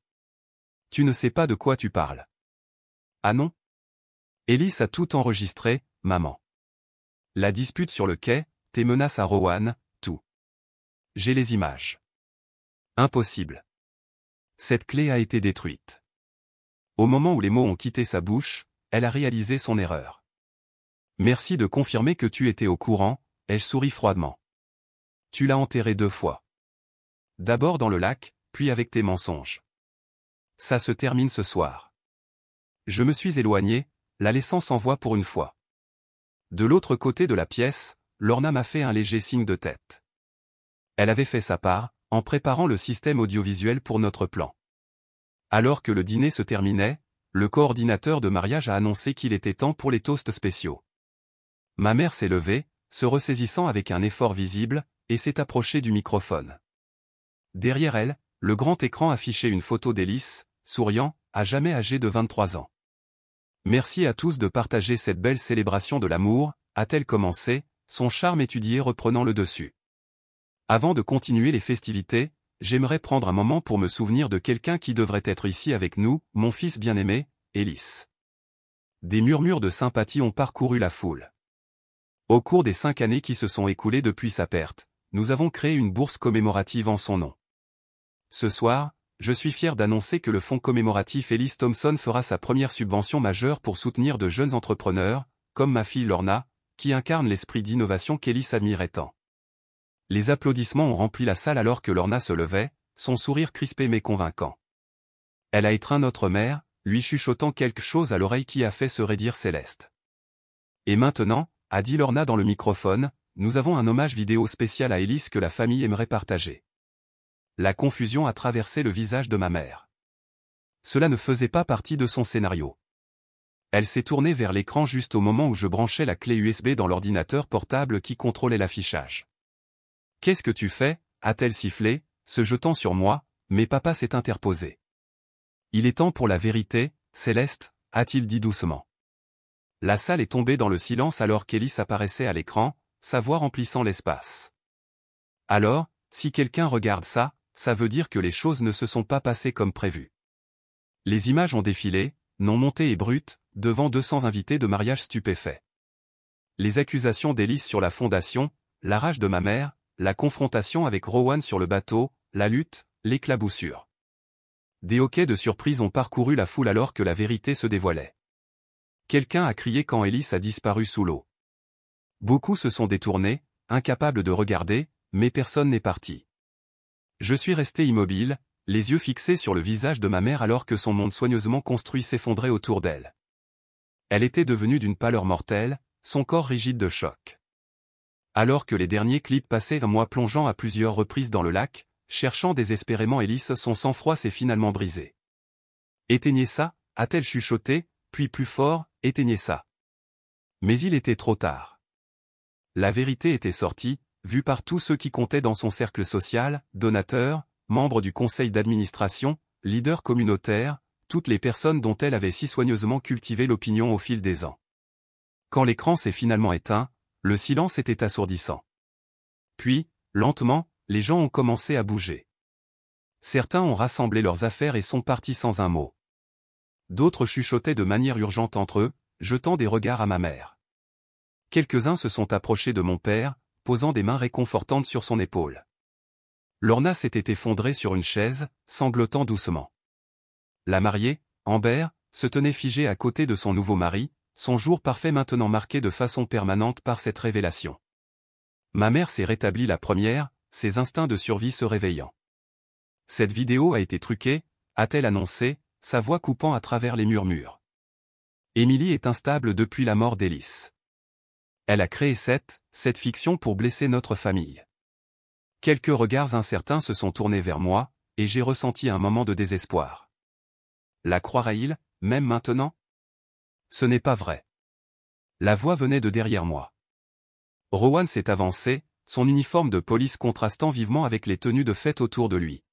Tu ne sais pas de quoi tu parles. Ah non? Ellis a tout enregistré, maman. La dispute sur le quai, tes menaces à Rowan, tout. J'ai les images. Impossible. Cette clé a été détruite. Au moment où les mots ont quitté sa bouche, elle a réalisé son erreur. Merci de confirmer que tu étais au courant, ai-je souri froidement. Tu l'as enterré 2 fois. D'abord dans le lac, puis avec tes mensonges. Ça se termine ce soir. Je me suis éloigné, la laissant sans voix pour une fois. De l'autre côté de la pièce, Lorna m'a fait un léger signe de tête. Elle avait fait sa part, en préparant le système audiovisuel pour notre plan. Alors que le dîner se terminait, le coordinateur de mariage a annoncé qu'il était temps pour les toasts spéciaux. Ma mère s'est levée, se ressaisissant avec un effort visible, et s'est approchée du microphone. Derrière elle, le grand écran affichait une photo d'Ellis, souriant, à jamais âgée de 23 ans. Merci à tous de partager cette belle célébration de l'amour, a-t-elle commencé, son charme étudié reprenant le dessus. Avant de continuer les festivités, j'aimerais prendre un moment pour me souvenir de quelqu'un qui devrait être ici avec nous, mon fils bien-aimé, Ellis. Des murmures de sympathie ont parcouru la foule. Au cours des 5 années qui se sont écoulées depuis sa perte, nous avons créé une bourse commémorative en son nom. Ce soir, je suis fier d'annoncer que le fonds commémoratif Ellis Thompson fera sa première subvention majeure pour soutenir de jeunes entrepreneurs, comme ma fille Lorna, qui incarne l'esprit d'innovation qu'Ellis admirait tant. Les applaudissements ont rempli la salle alors que Lorna se levait, son sourire crispé mais convaincant. Elle a étreint notre mère, lui chuchotant quelque chose à l'oreille qui a fait se raidir Céleste. Et maintenant, a dit Lorna dans le microphone, nous avons un hommage vidéo spécial à Ellis que la famille aimerait partager. La confusion a traversé le visage de ma mère. Cela ne faisait pas partie de son scénario. Elle s'est tournée vers l'écran juste au moment où je branchais la clé USB dans l'ordinateur portable qui contrôlait l'affichage. « Qu'est-ce que tu fais » a-t-elle sifflé, se jetant sur moi, mais papa s'est interposé. « Il est temps pour la vérité, Céleste » a-t-il dit doucement. La salle est tombée dans le silence alors qu'Ellis apparaissait à l'écran, sa voix remplissant l'espace. Alors, si quelqu'un regarde ça, ça veut dire que les choses ne se sont pas passées comme prévu. Les images ont défilé, non montées et brutes, devant 200 invités de mariage stupéfaits. Les accusations d'Ellis sur la fondation, la rage de ma mère, la confrontation avec Rowan sur le bateau, la lutte, l'éclaboussure. Des hoquets de surprise ont parcouru la foule alors que la vérité se dévoilait. Quelqu'un a crié quand Ellis a disparu sous l'eau. Beaucoup se sont détournés, incapables de regarder, mais personne n'est parti. Je suis resté immobile, les yeux fixés sur le visage de ma mère alors que son monde soigneusement construit s'effondrait autour d'elle. Elle était devenue d'une pâleur mortelle, son corps rigide de choc. Alors que les derniers clips passaient à moi plongeant à plusieurs reprises dans le lac, cherchant désespérément Ellis, son sang-froid s'est finalement brisé. « Éteignez ça » a-t-elle chuchoté, puis plus fort, « éteignez ça ». Mais il était trop tard. La vérité était sortie, vue par tous ceux qui comptaient dans son cercle social, donateurs, membres du conseil d'administration, leaders communautaires, toutes les personnes dont elle avait si soigneusement cultivé l'opinion au fil des ans. Quand l'écran s'est finalement éteint, le silence était assourdissant. Puis, lentement, les gens ont commencé à bouger. Certains ont rassemblé leurs affaires et sont partis sans un mot. D'autres chuchotaient de manière urgente entre eux, jetant des regards à ma mère. Quelques-uns se sont approchés de mon père, posant des mains réconfortantes sur son épaule. Lorna s'était effondrée sur une chaise, sanglotant doucement. La mariée, Amber, se tenait figée à côté de son nouveau mari, son jour parfait maintenant marqué de façon permanente par cette révélation. Ma mère s'est rétablie la première, ses instincts de survie se réveillant. Cette vidéo a été truquée, a-t-elle annoncé, sa voix coupant à travers les murmures. Emily est instable depuis la mort d'Ellis. Elle a créé cette fiction pour blesser notre famille. Quelques regards incertains se sont tournés vers moi, et j'ai ressenti un moment de désespoir. La croirait-il, même maintenant ? Ce n'est pas vrai. La voix venait de derrière moi. Rowan s'est avancé, son uniforme de police contrastant vivement avec les tenues de fête autour de lui.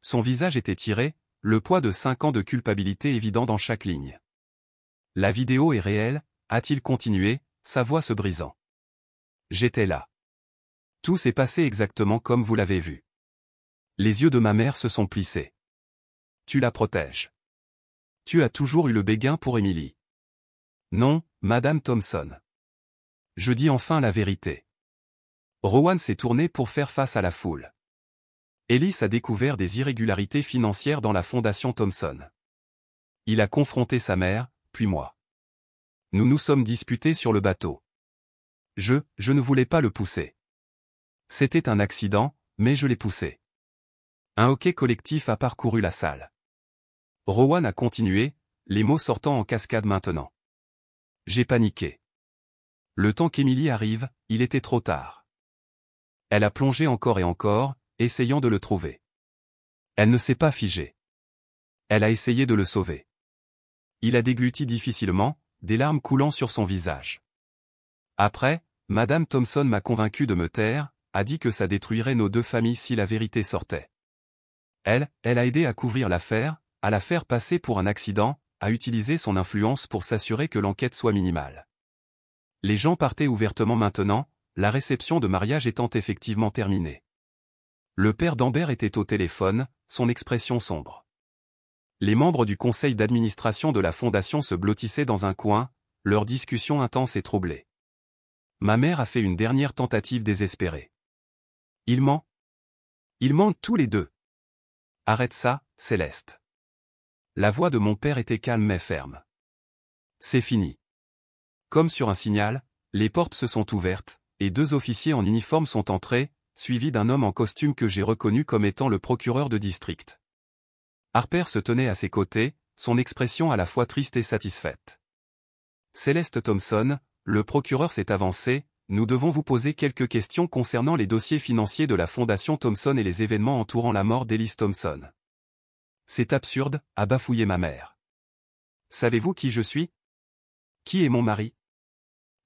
Son visage était tiré, le poids de 5 ans de culpabilité évident dans chaque ligne. La vidéo est réelle, a-t-il continué, sa voix se brisant. J'étais là. Tout s'est passé exactement comme vous l'avez vu. Les yeux de ma mère se sont plissés. Tu la protèges. Tu as toujours eu le béguin pour Emily. Non, Madame Thompson. Je dis enfin la vérité. Rowan s'est tourné pour faire face à la foule. Ellis a découvert des irrégularités financières dans la fondation Thompson. Il a confronté sa mère, puis moi. Nous nous sommes disputés sur le bateau. Je ne voulais pas le pousser. C'était un accident, mais je l'ai poussé. Un hoquet collectif a parcouru la salle. Rowan a continué, les mots sortant en cascade maintenant. J'ai paniqué. Le temps qu'Emily arrive, il était trop tard. Elle a plongé encore et encore, essayant de le trouver. Elle ne s'est pas figée. Elle a essayé de le sauver. Il a dégluti difficilement, des larmes coulant sur son visage. Après, Madame Thompson m'a convaincu de me taire, a dit que ça détruirait nos 2 familles si la vérité sortait. Elle a aidé à couvrir l'affaire, à la faire passer pour un accident, à utiliser son influence pour s'assurer que l'enquête soit minimale. Les gens partaient ouvertement maintenant, la réception de mariage étant effectivement terminée. Le père d'Amber était au téléphone, son expression sombre. Les membres du conseil d'administration de la fondation se blottissaient dans un coin, leur discussion intense et troublée. Ma mère a fait une dernière tentative désespérée. Ils mentent. Ils mentent tous les deux. Arrête ça, Céleste. La voix de mon père était calme mais ferme. C'est fini. Comme sur un signal, les portes se sont ouvertes, et 2 officiers en uniforme sont entrés, suivis d'un homme en costume que j'ai reconnu comme étant le procureur de district. Harper se tenait à ses côtés, son expression à la fois triste et satisfaite. Céleste Thompson, le procureur s'est avancé, nous devons vous poser quelques questions concernant les dossiers financiers de la Fondation Thompson et les événements entourant la mort d'Ellis Thompson. C'est absurde, a bafouillé ma mère. Savez-vous qui je suis? Qui est mon mari?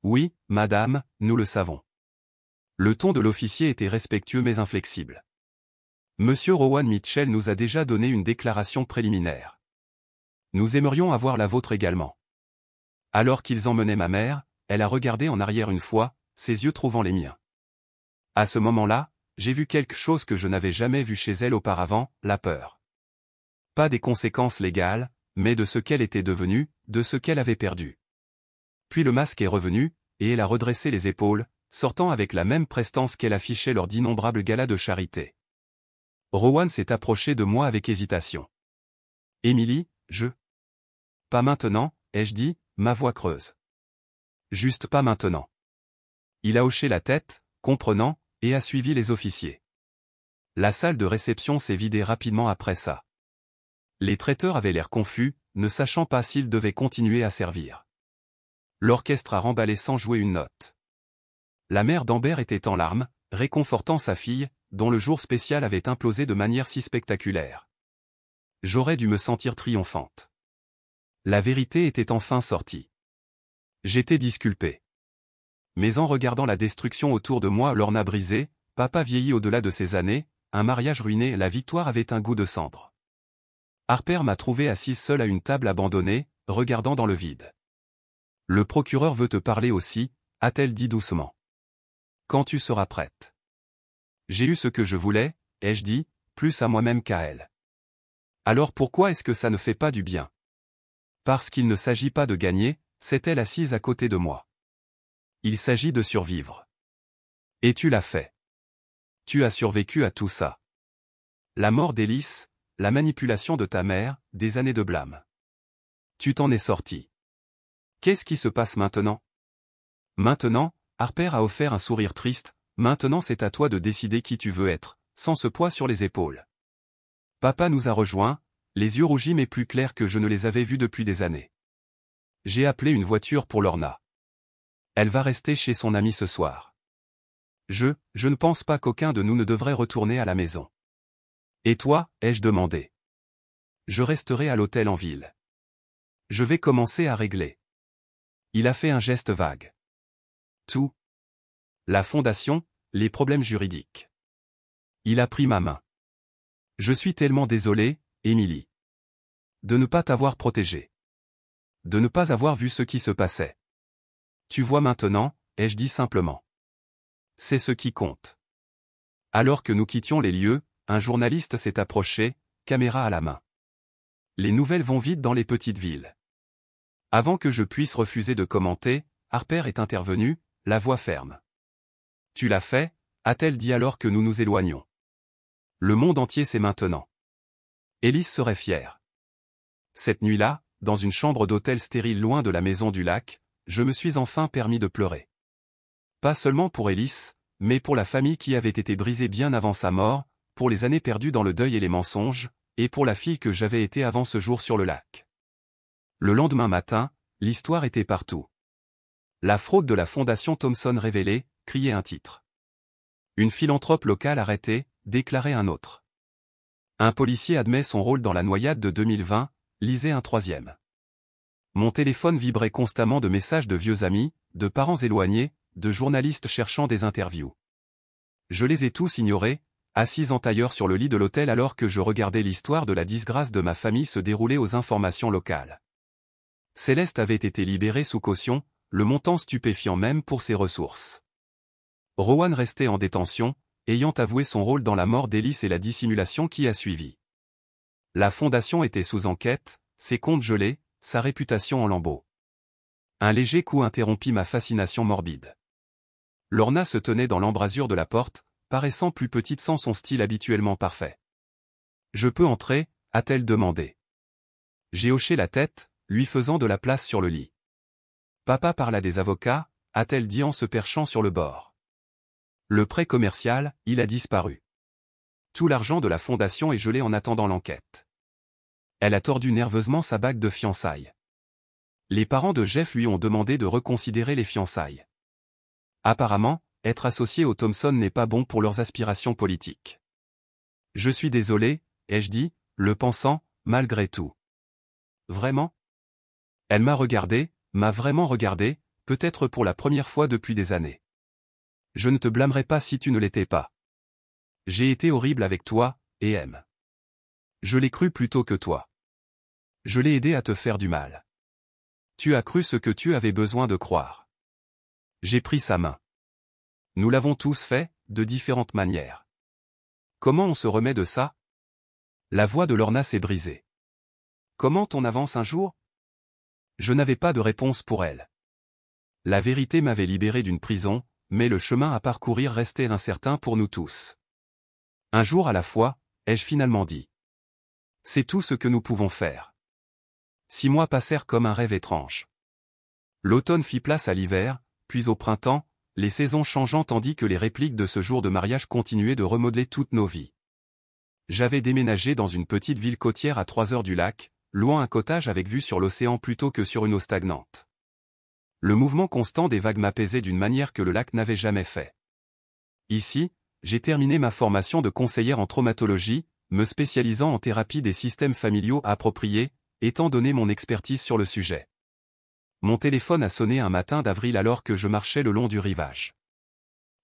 Oui, madame, nous le savons. Le ton de l'officier était respectueux mais inflexible. Monsieur Rowan Mitchell nous a déjà donné une déclaration préliminaire. Nous aimerions avoir la vôtre également. Alors qu'ils emmenaient ma mère, elle a regardé en arrière une fois, ses yeux trouvant les miens. À ce moment-là, j'ai vu quelque chose que je n'avais jamais vu chez elle auparavant, la peur. Pas des conséquences légales, mais de ce qu'elle était devenue, de ce qu'elle avait perdu. Puis le masque est revenu, et elle a redressé les épaules, sortant avec la même prestance qu'elle affichait lors d'innombrables galas de charité. Rowan s'est approché de moi avec hésitation. Émilie, je... Pas maintenant, ai-je dit, ma voix creuse. Juste pas maintenant. Il a hoché la tête, comprenant, et a suivi les officiers. La salle de réception s'est vidée rapidement après ça. Les traiteurs avaient l'air confus, ne sachant pas s'ils devaient continuer à servir. L'orchestre a remballé sans jouer une note. La mère d'Amber était en larmes, réconfortant sa fille, dont le jour spécial avait implosé de manière si spectaculaire. J'aurais dû me sentir triomphante. La vérité était enfin sortie. J'étais disculpé. Mais en regardant la destruction autour de moi, l'orna brisée, papa vieilli au-delà de ses années, un mariage ruiné, la victoire avait un goût de cendre. Harper m'a trouvé assise seule à une table abandonnée, regardant dans le vide. Le procureur veut te parler aussi, a-t-elle dit doucement. Quand tu seras prête. J'ai eu ce que je voulais, ai-je dit, plus à moi-même qu'à elle. Alors pourquoi est-ce que ça ne fait pas du bien? Parce qu'il ne s'agit pas de gagner, c'est-elle assise à côté de moi. Il s'agit de survivre. Et tu l'as fait. Tu as survécu à tout ça. La mort d'Ellis, la manipulation de ta mère, des années de blâme. Tu t'en es sorti. Qu'est-ce qui se passe maintenant? Maintenant, Harper a offert un sourire triste, maintenant c'est à toi de décider qui tu veux être, sans ce poids sur les épaules. Papa nous a rejoints, les yeux rougis mais plus clairs que je ne les avais vus depuis des années. J'ai appelé une voiture pour Lorna. Elle va rester chez son amie ce soir. Je ne pense pas qu'aucun de nous ne devrait retourner à la maison. Et toi, ai-je demandé. Je resterai à l'hôtel en ville. Je vais commencer à régler. Il a fait un geste vague. Tout. La fondation, les problèmes juridiques. Il a pris ma main. Je suis tellement désolé, Émilie. De ne pas t'avoir protégée. De ne pas avoir vu ce qui se passait. Tu vois maintenant, ai-je dit simplement. C'est ce qui compte. Alors que nous quittions les lieux, un journaliste s'est approché, caméra à la main. Les nouvelles vont vite dans les petites villes. Avant que je puisse refuser de commenter, Harper est intervenu, la voix ferme. Tu l'as fait, a-t-elle dit alors que nous nous éloignons. Le monde entier sait maintenant. Ellis serait fière. Cette nuit-là, dans une chambre d'hôtel stérile loin de la maison du lac, je me suis enfin permis de pleurer. Pas seulement pour Ellis, mais pour la famille qui avait été brisée bien avant sa mort, pour les années perdues dans le deuil et les mensonges, et pour la fille que j'avais été avant ce jour sur le lac. Le lendemain matin, l'histoire était partout. La fraude de la fondation Thompson révélée, criait un titre. Une philanthrope locale arrêtée, déclarait un autre. Un policier admet son rôle dans la noyade de 2020, lisait un troisième. Mon téléphone vibrait constamment de messages de vieux amis, de parents éloignés, de journalistes cherchant des interviews. Je les ai tous ignorés, assis en tailleur sur le lit de l'hôtel alors que je regardais l'histoire de la disgrâce de ma famille se dérouler aux informations locales. Céleste avait été libérée sous caution, le montant stupéfiant même pour ses ressources. Rowan restait en détention, ayant avoué son rôle dans la mort d'Ellis et la dissimulation qui a suivi. La fondation était sous enquête, ses comptes gelés, sa réputation en lambeaux. Un léger coup interrompit ma fascination morbide. Lorna se tenait dans l'embrasure de la porte, paraissant plus petite sans son style habituellement parfait. « Je peux entrer ?» a-t-elle demandé. J'ai hoché la tête, lui faisant de la place sur le lit. « Papa parle à des avocats ?» a-t-elle dit en se perchant sur le bord. Le prêt commercial, il a disparu. Tout l'argent de la fondation est gelé en attendant l'enquête. Elle a tordu nerveusement sa bague de fiançailles. Les parents de Jeff lui ont demandé de reconsidérer les fiançailles. Apparemment, être associé aux Thompson n'est pas bon pour leurs aspirations politiques. Je suis désolé, ai-je dit, le pensant, malgré tout. Vraiment? Elle m'a regardé, m'a vraiment regardé, peut-être pour la première fois depuis des années. Je ne te blâmerai pas si tu ne l'étais pas. J'ai été horrible avec toi, et aime. Je l'ai cru plutôt que toi. Je l'ai aidé à te faire du mal. Tu as cru ce que tu avais besoin de croire. J'ai pris sa main. Nous l'avons tous fait, de différentes manières. Comment on se remet de ça? La voix de Lorna s'est brisée. Comment on avance un jour? Je n'avais pas de réponse pour elle. La vérité m'avait libéré d'une prison, mais le chemin à parcourir restait incertain pour nous tous. Un jour à la fois, ai-je finalement dit. C'est tout ce que nous pouvons faire. 6 mois passèrent comme un rêve étrange. L'automne fit place à l'hiver, puis au printemps, les saisons changeant tandis que les répliques de ce jour de mariage continuaient de remodeler toutes nos vies. J'avais déménagé dans une petite ville côtière à 3 heures du lac, louant un cottage avec vue sur l'océan plutôt que sur une eau stagnante. Le mouvement constant des vagues m'apaisait d'une manière que le lac n'avait jamais fait. Ici, j'ai terminé ma formation de conseillère en traumatologie, me spécialisant en thérapie des systèmes familiaux appropriés, étant donné mon expertise sur le sujet. Mon téléphone a sonné un matin d'avril alors que je marchais le long du rivage.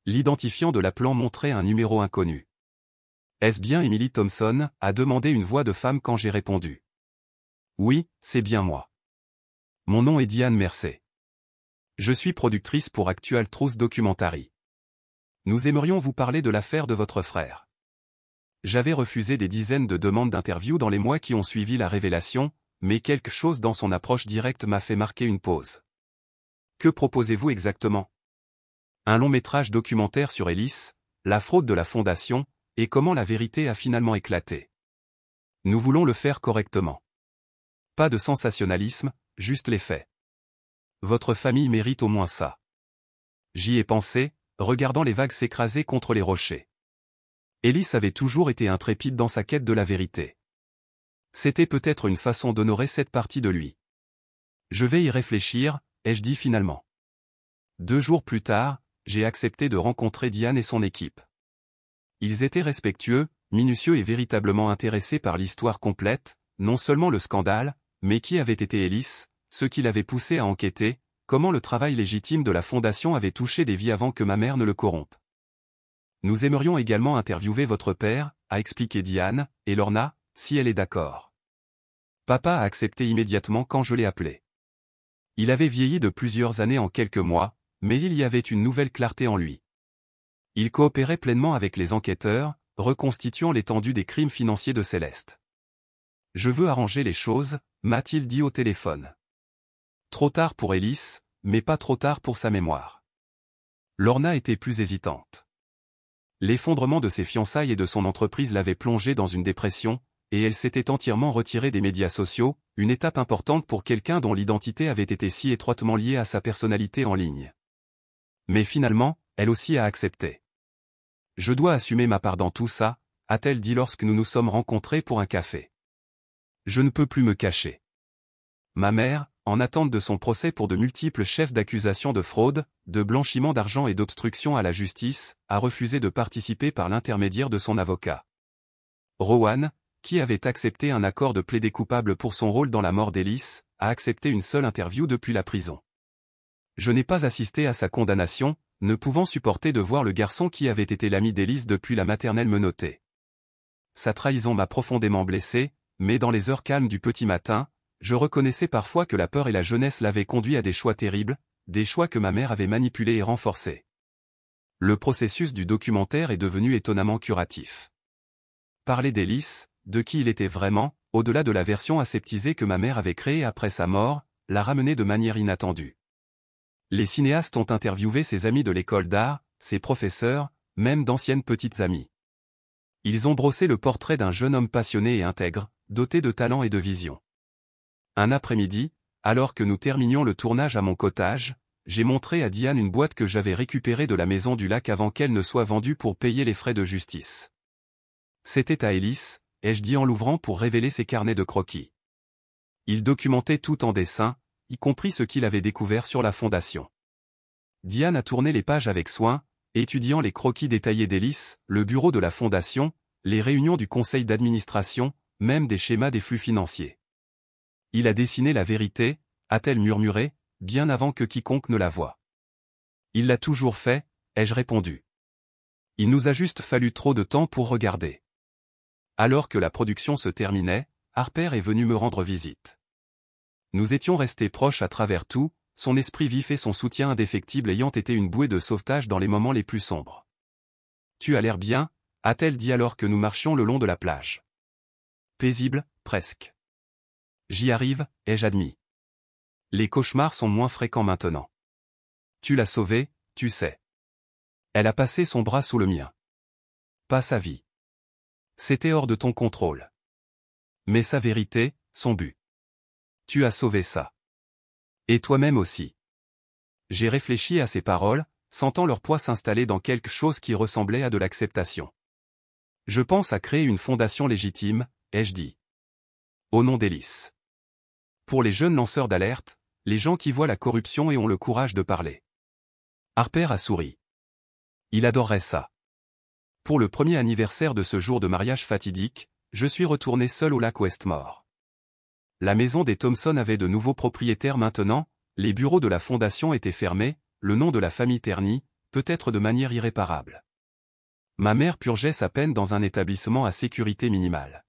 L'identifiant de l'appelant montrait un numéro inconnu. « Est-ce bien Emily Thompson ?» a demandé une voix de femme quand j'ai répondu. « Oui, c'est bien moi. Mon nom est Diane Mercé. Je suis productrice pour Actual Truth Documentary. Nous aimerions vous parler de l'affaire de votre frère. » J'avais refusé des dizaines de demandes d'interview dans les mois qui ont suivi la révélation, mais quelque chose dans son approche directe m'a fait marquer une pause. Que proposez-vous exactement? Un long-métrage documentaire sur Ellis, la fraude de la fondation, et comment la vérité a finalement éclaté. Nous voulons le faire correctement. Pas de sensationnalisme, juste les faits. Votre famille mérite au moins ça. J'y ai pensé, regardant les vagues s'écraser contre les rochers. Ellis avait toujours été intrépide dans sa quête de la vérité. C'était peut-être une façon d'honorer cette partie de lui. Je vais y réfléchir, ai-je dit finalement. 2 jours plus tard, j'ai accepté de rencontrer Diane et son équipe. Ils étaient respectueux, minutieux et véritablement intéressés par l'histoire complète, non seulement le scandale, mais qui avait été Ellis, ce qui l'avait poussé à enquêter, comment le travail légitime de la fondation avait touché des vies avant que ma mère ne le corrompe. Nous aimerions également interviewer votre père, a expliqué Diane, et Lorna, si elle est d'accord. Papa a accepté immédiatement quand je l'ai appelé. Il avait vieilli de plusieurs années en quelques mois, mais il y avait une nouvelle clarté en lui. Il coopérait pleinement avec les enquêteurs, reconstituant l'étendue des crimes financiers de Céleste. Je veux arranger les choses, m'a-t-il dit au téléphone. Trop tard pour Ellis, mais pas trop tard pour sa mémoire. Lorna était plus hésitante. L'effondrement de ses fiançailles et de son entreprise l'avait plongée dans une dépression, et elle s'était entièrement retirée des médias sociaux, une étape importante pour quelqu'un dont l'identité avait été si étroitement liée à sa personnalité en ligne. Mais finalement, elle aussi a accepté. Je dois assumer ma part dans tout ça, a-t-elle dit lorsque nous nous sommes rencontrés pour un café. Je ne peux plus me cacher. Ma mère, en attente de son procès pour de multiples chefs d'accusation de fraude, de blanchiment d'argent et d'obstruction à la justice, a refusé de participer par l'intermédiaire de son avocat. Rowan, qui avait accepté un accord de plaider coupable pour son rôle dans la mort d'Ellis, a accepté une seule interview depuis la prison. Je n'ai pas assisté à sa condamnation, ne pouvant supporter de voir le garçon qui avait été l'ami d'Ellis depuis la maternelle me noter. Sa trahison m'a profondément blessé, mais dans les heures calmes du petit matin, je reconnaissais parfois que la peur et la jeunesse l'avaient conduit à des choix terribles, des choix que ma mère avait manipulés et renforcés. Le processus du documentaire est devenu étonnamment curatif. Parler d'Ellis, de qui il était vraiment, au-delà de la version aseptisée que ma mère avait créée après sa mort, l'a ramené de manière inattendue. Les cinéastes ont interviewé ses amis de l'école d'art, ses professeurs, même d'anciennes petites amies. Ils ont brossé le portrait d'un jeune homme passionné et intègre, doté de talent et de vision. Un après-midi, alors que nous terminions le tournage à mon cottage, j'ai montré à Diane une boîte que j'avais récupérée de la maison du lac avant qu'elle ne soit vendue pour payer les frais de justice. C'était à Ellis, ai-je dit en l'ouvrant pour révéler ses carnets de croquis. Il documentait tout en dessin, y compris ce qu'il avait découvert sur la fondation. Diane a tourné les pages avec soin, étudiant les croquis détaillés d'Ellis, le bureau de la fondation, les réunions du conseil d'administration, même des schémas des flux financiers. Il a dessiné la vérité, a-t-elle murmuré, bien avant que quiconque ne la voie. Il l'a toujours fait, ai-je répondu. Il nous a juste fallu trop de temps pour regarder. Alors que la production se terminait, Harper est venu me rendre visite. Nous étions restés proches à travers tout, son esprit vif et son soutien indéfectible ayant été une bouée de sauvetage dans les moments les plus sombres. « Tu as l'air bien » a-t-elle dit alors que nous marchions le long de la plage. Paisible, presque. J'y arrive, ai-je admis. Les cauchemars sont moins fréquents maintenant. Tu l'as sauvée, tu sais. Elle a passé son bras sous le mien. Pas sa vie. C'était hors de ton contrôle. Mais sa vérité, son but. Tu as sauvé ça. Et toi-même aussi. J'ai réfléchi à ces paroles, sentant leur poids s'installer dans quelque chose qui ressemblait à de l'acceptation. Je pense à créer une fondation légitime, ai-je dit. Au nom d'Ellis. Pour les jeunes lanceurs d'alerte, les gens qui voient la corruption et ont le courage de parler. Harper a souri. Il adorerait ça. Pour le premier anniversaire de ce jour de mariage fatidique, je suis retourné seul au lac Westmore. La maison des Thompson avait de nouveaux propriétaires maintenant, les bureaux de la fondation étaient fermés, le nom de la famille terni, peut-être de manière irréparable. Ma mère purgeait sa peine dans un établissement à sécurité minimale.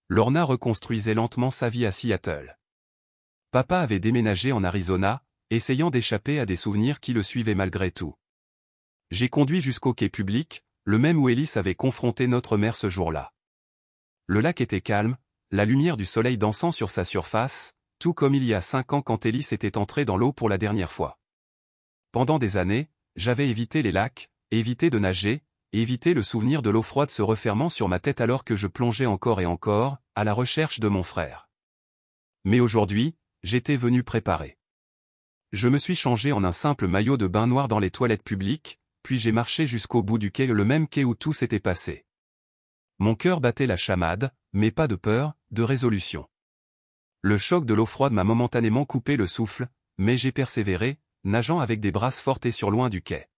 Lorna reconstruisait lentement sa vie à Seattle. Papa avait déménagé en Arizona, essayant d'échapper à des souvenirs qui le suivaient malgré tout. J'ai conduit jusqu'au quai public, le même où Ellis avait confronté notre mère ce jour-là. Le lac était calme, la lumière du soleil dansant sur sa surface, tout comme il y a 5 ans quand Ellis était entré dans l'eau pour la dernière fois. Pendant des années, j'avais évité les lacs, évité de nager, évité le souvenir de l'eau froide se refermant sur ma tête alors que je plongeais encore et encore, à la recherche de mon frère. Mais aujourd'hui, j'étais venu préparé. Je me suis changé en un simple maillot de bain noir dans les toilettes publiques, puis j'ai marché jusqu'au bout du quai, le même quai où tout s'était passé. Mon cœur battait la chamade, mais pas de peur, de résolution. Le choc de l'eau froide m'a momentanément coupé le souffle, mais j'ai persévéré, nageant avec des brasses fortes et sur loin du quai.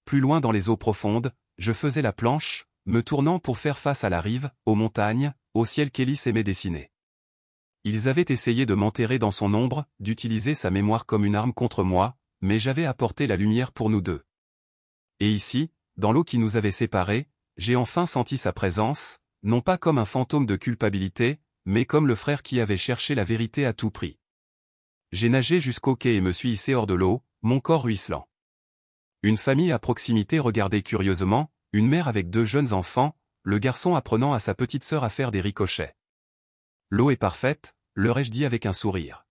Plus loin dans les eaux profondes, je faisais la planche, me tournant pour faire face à la rive, aux montagnes, au ciel qu'Ellis aimait dessiner. Ils avaient essayé de m'enterrer dans son ombre, d'utiliser sa mémoire comme une arme contre moi, mais j'avais apporté la lumière pour nous deux. Et ici, dans l'eau qui nous avait séparés, j'ai enfin senti sa présence, non pas comme un fantôme de culpabilité, mais comme le frère qui avait cherché la vérité à tout prix. J'ai nagé jusqu'au quai et me suis hissé hors de l'eau, mon corps ruisselant. Une famille à proximité regardait curieusement, une mère avec 2 jeunes enfants, le garçon apprenant à sa petite sœur à faire des ricochets. L'eau est parfaite, leur ai-je dit avec un sourire.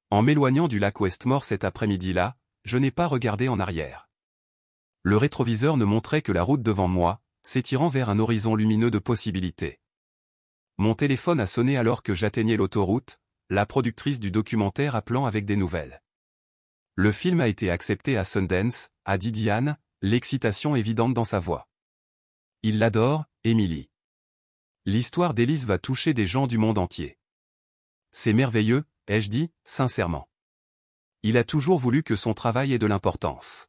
En m'éloignant du lac Westmore cet après-midi-là, je n'ai pas regardé en arrière. Le rétroviseur ne montrait que la route devant moi, s'étirant vers un horizon lumineux de possibilités. Mon téléphone a sonné alors que j'atteignais l'autoroute, la productrice du documentaire appelant avec des nouvelles. Le film a été accepté à Sundance, a dit Diane, l'excitation évidente dans sa voix. Il l'adore, Emily. L'histoire d'Ellis va toucher des gens du monde entier. C'est merveilleux, ai-je dit, sincèrement. Il a toujours voulu que son travail ait de l'importance.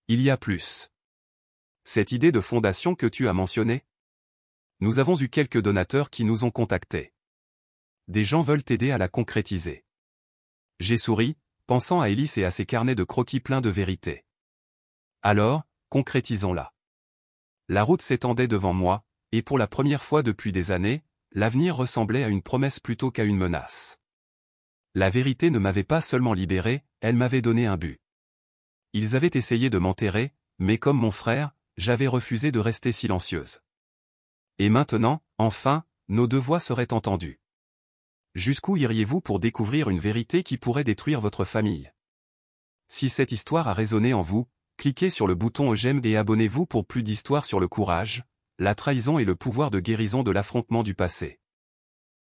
Il y a plus. Cette idée de fondation que tu as mentionnée? Nous avons eu quelques donateurs qui nous ont contactés. Des gens veulent t'aider à la concrétiser. J'ai souri, pensant à Ellis et à ses carnets de croquis pleins de vérité. Alors, concrétisons-la. La route s'étendait devant moi, et pour la première fois depuis des années, l'avenir ressemblait à une promesse plutôt qu'à une menace. La vérité ne m'avait pas seulement libéré, elle m'avait donné un but. Ils avaient essayé de m'enterrer, mais comme mon frère, j'avais refusé de rester silencieuse. Et maintenant, enfin, nos deux voix seraient entendues. Jusqu'où iriez-vous pour découvrir une vérité qui pourrait détruire votre famille? Si cette histoire a résonné en vous, cliquez sur le bouton j'aime et abonnez-vous pour plus d'histoires sur le courage, la trahison et le pouvoir de guérison de l'affrontement du passé.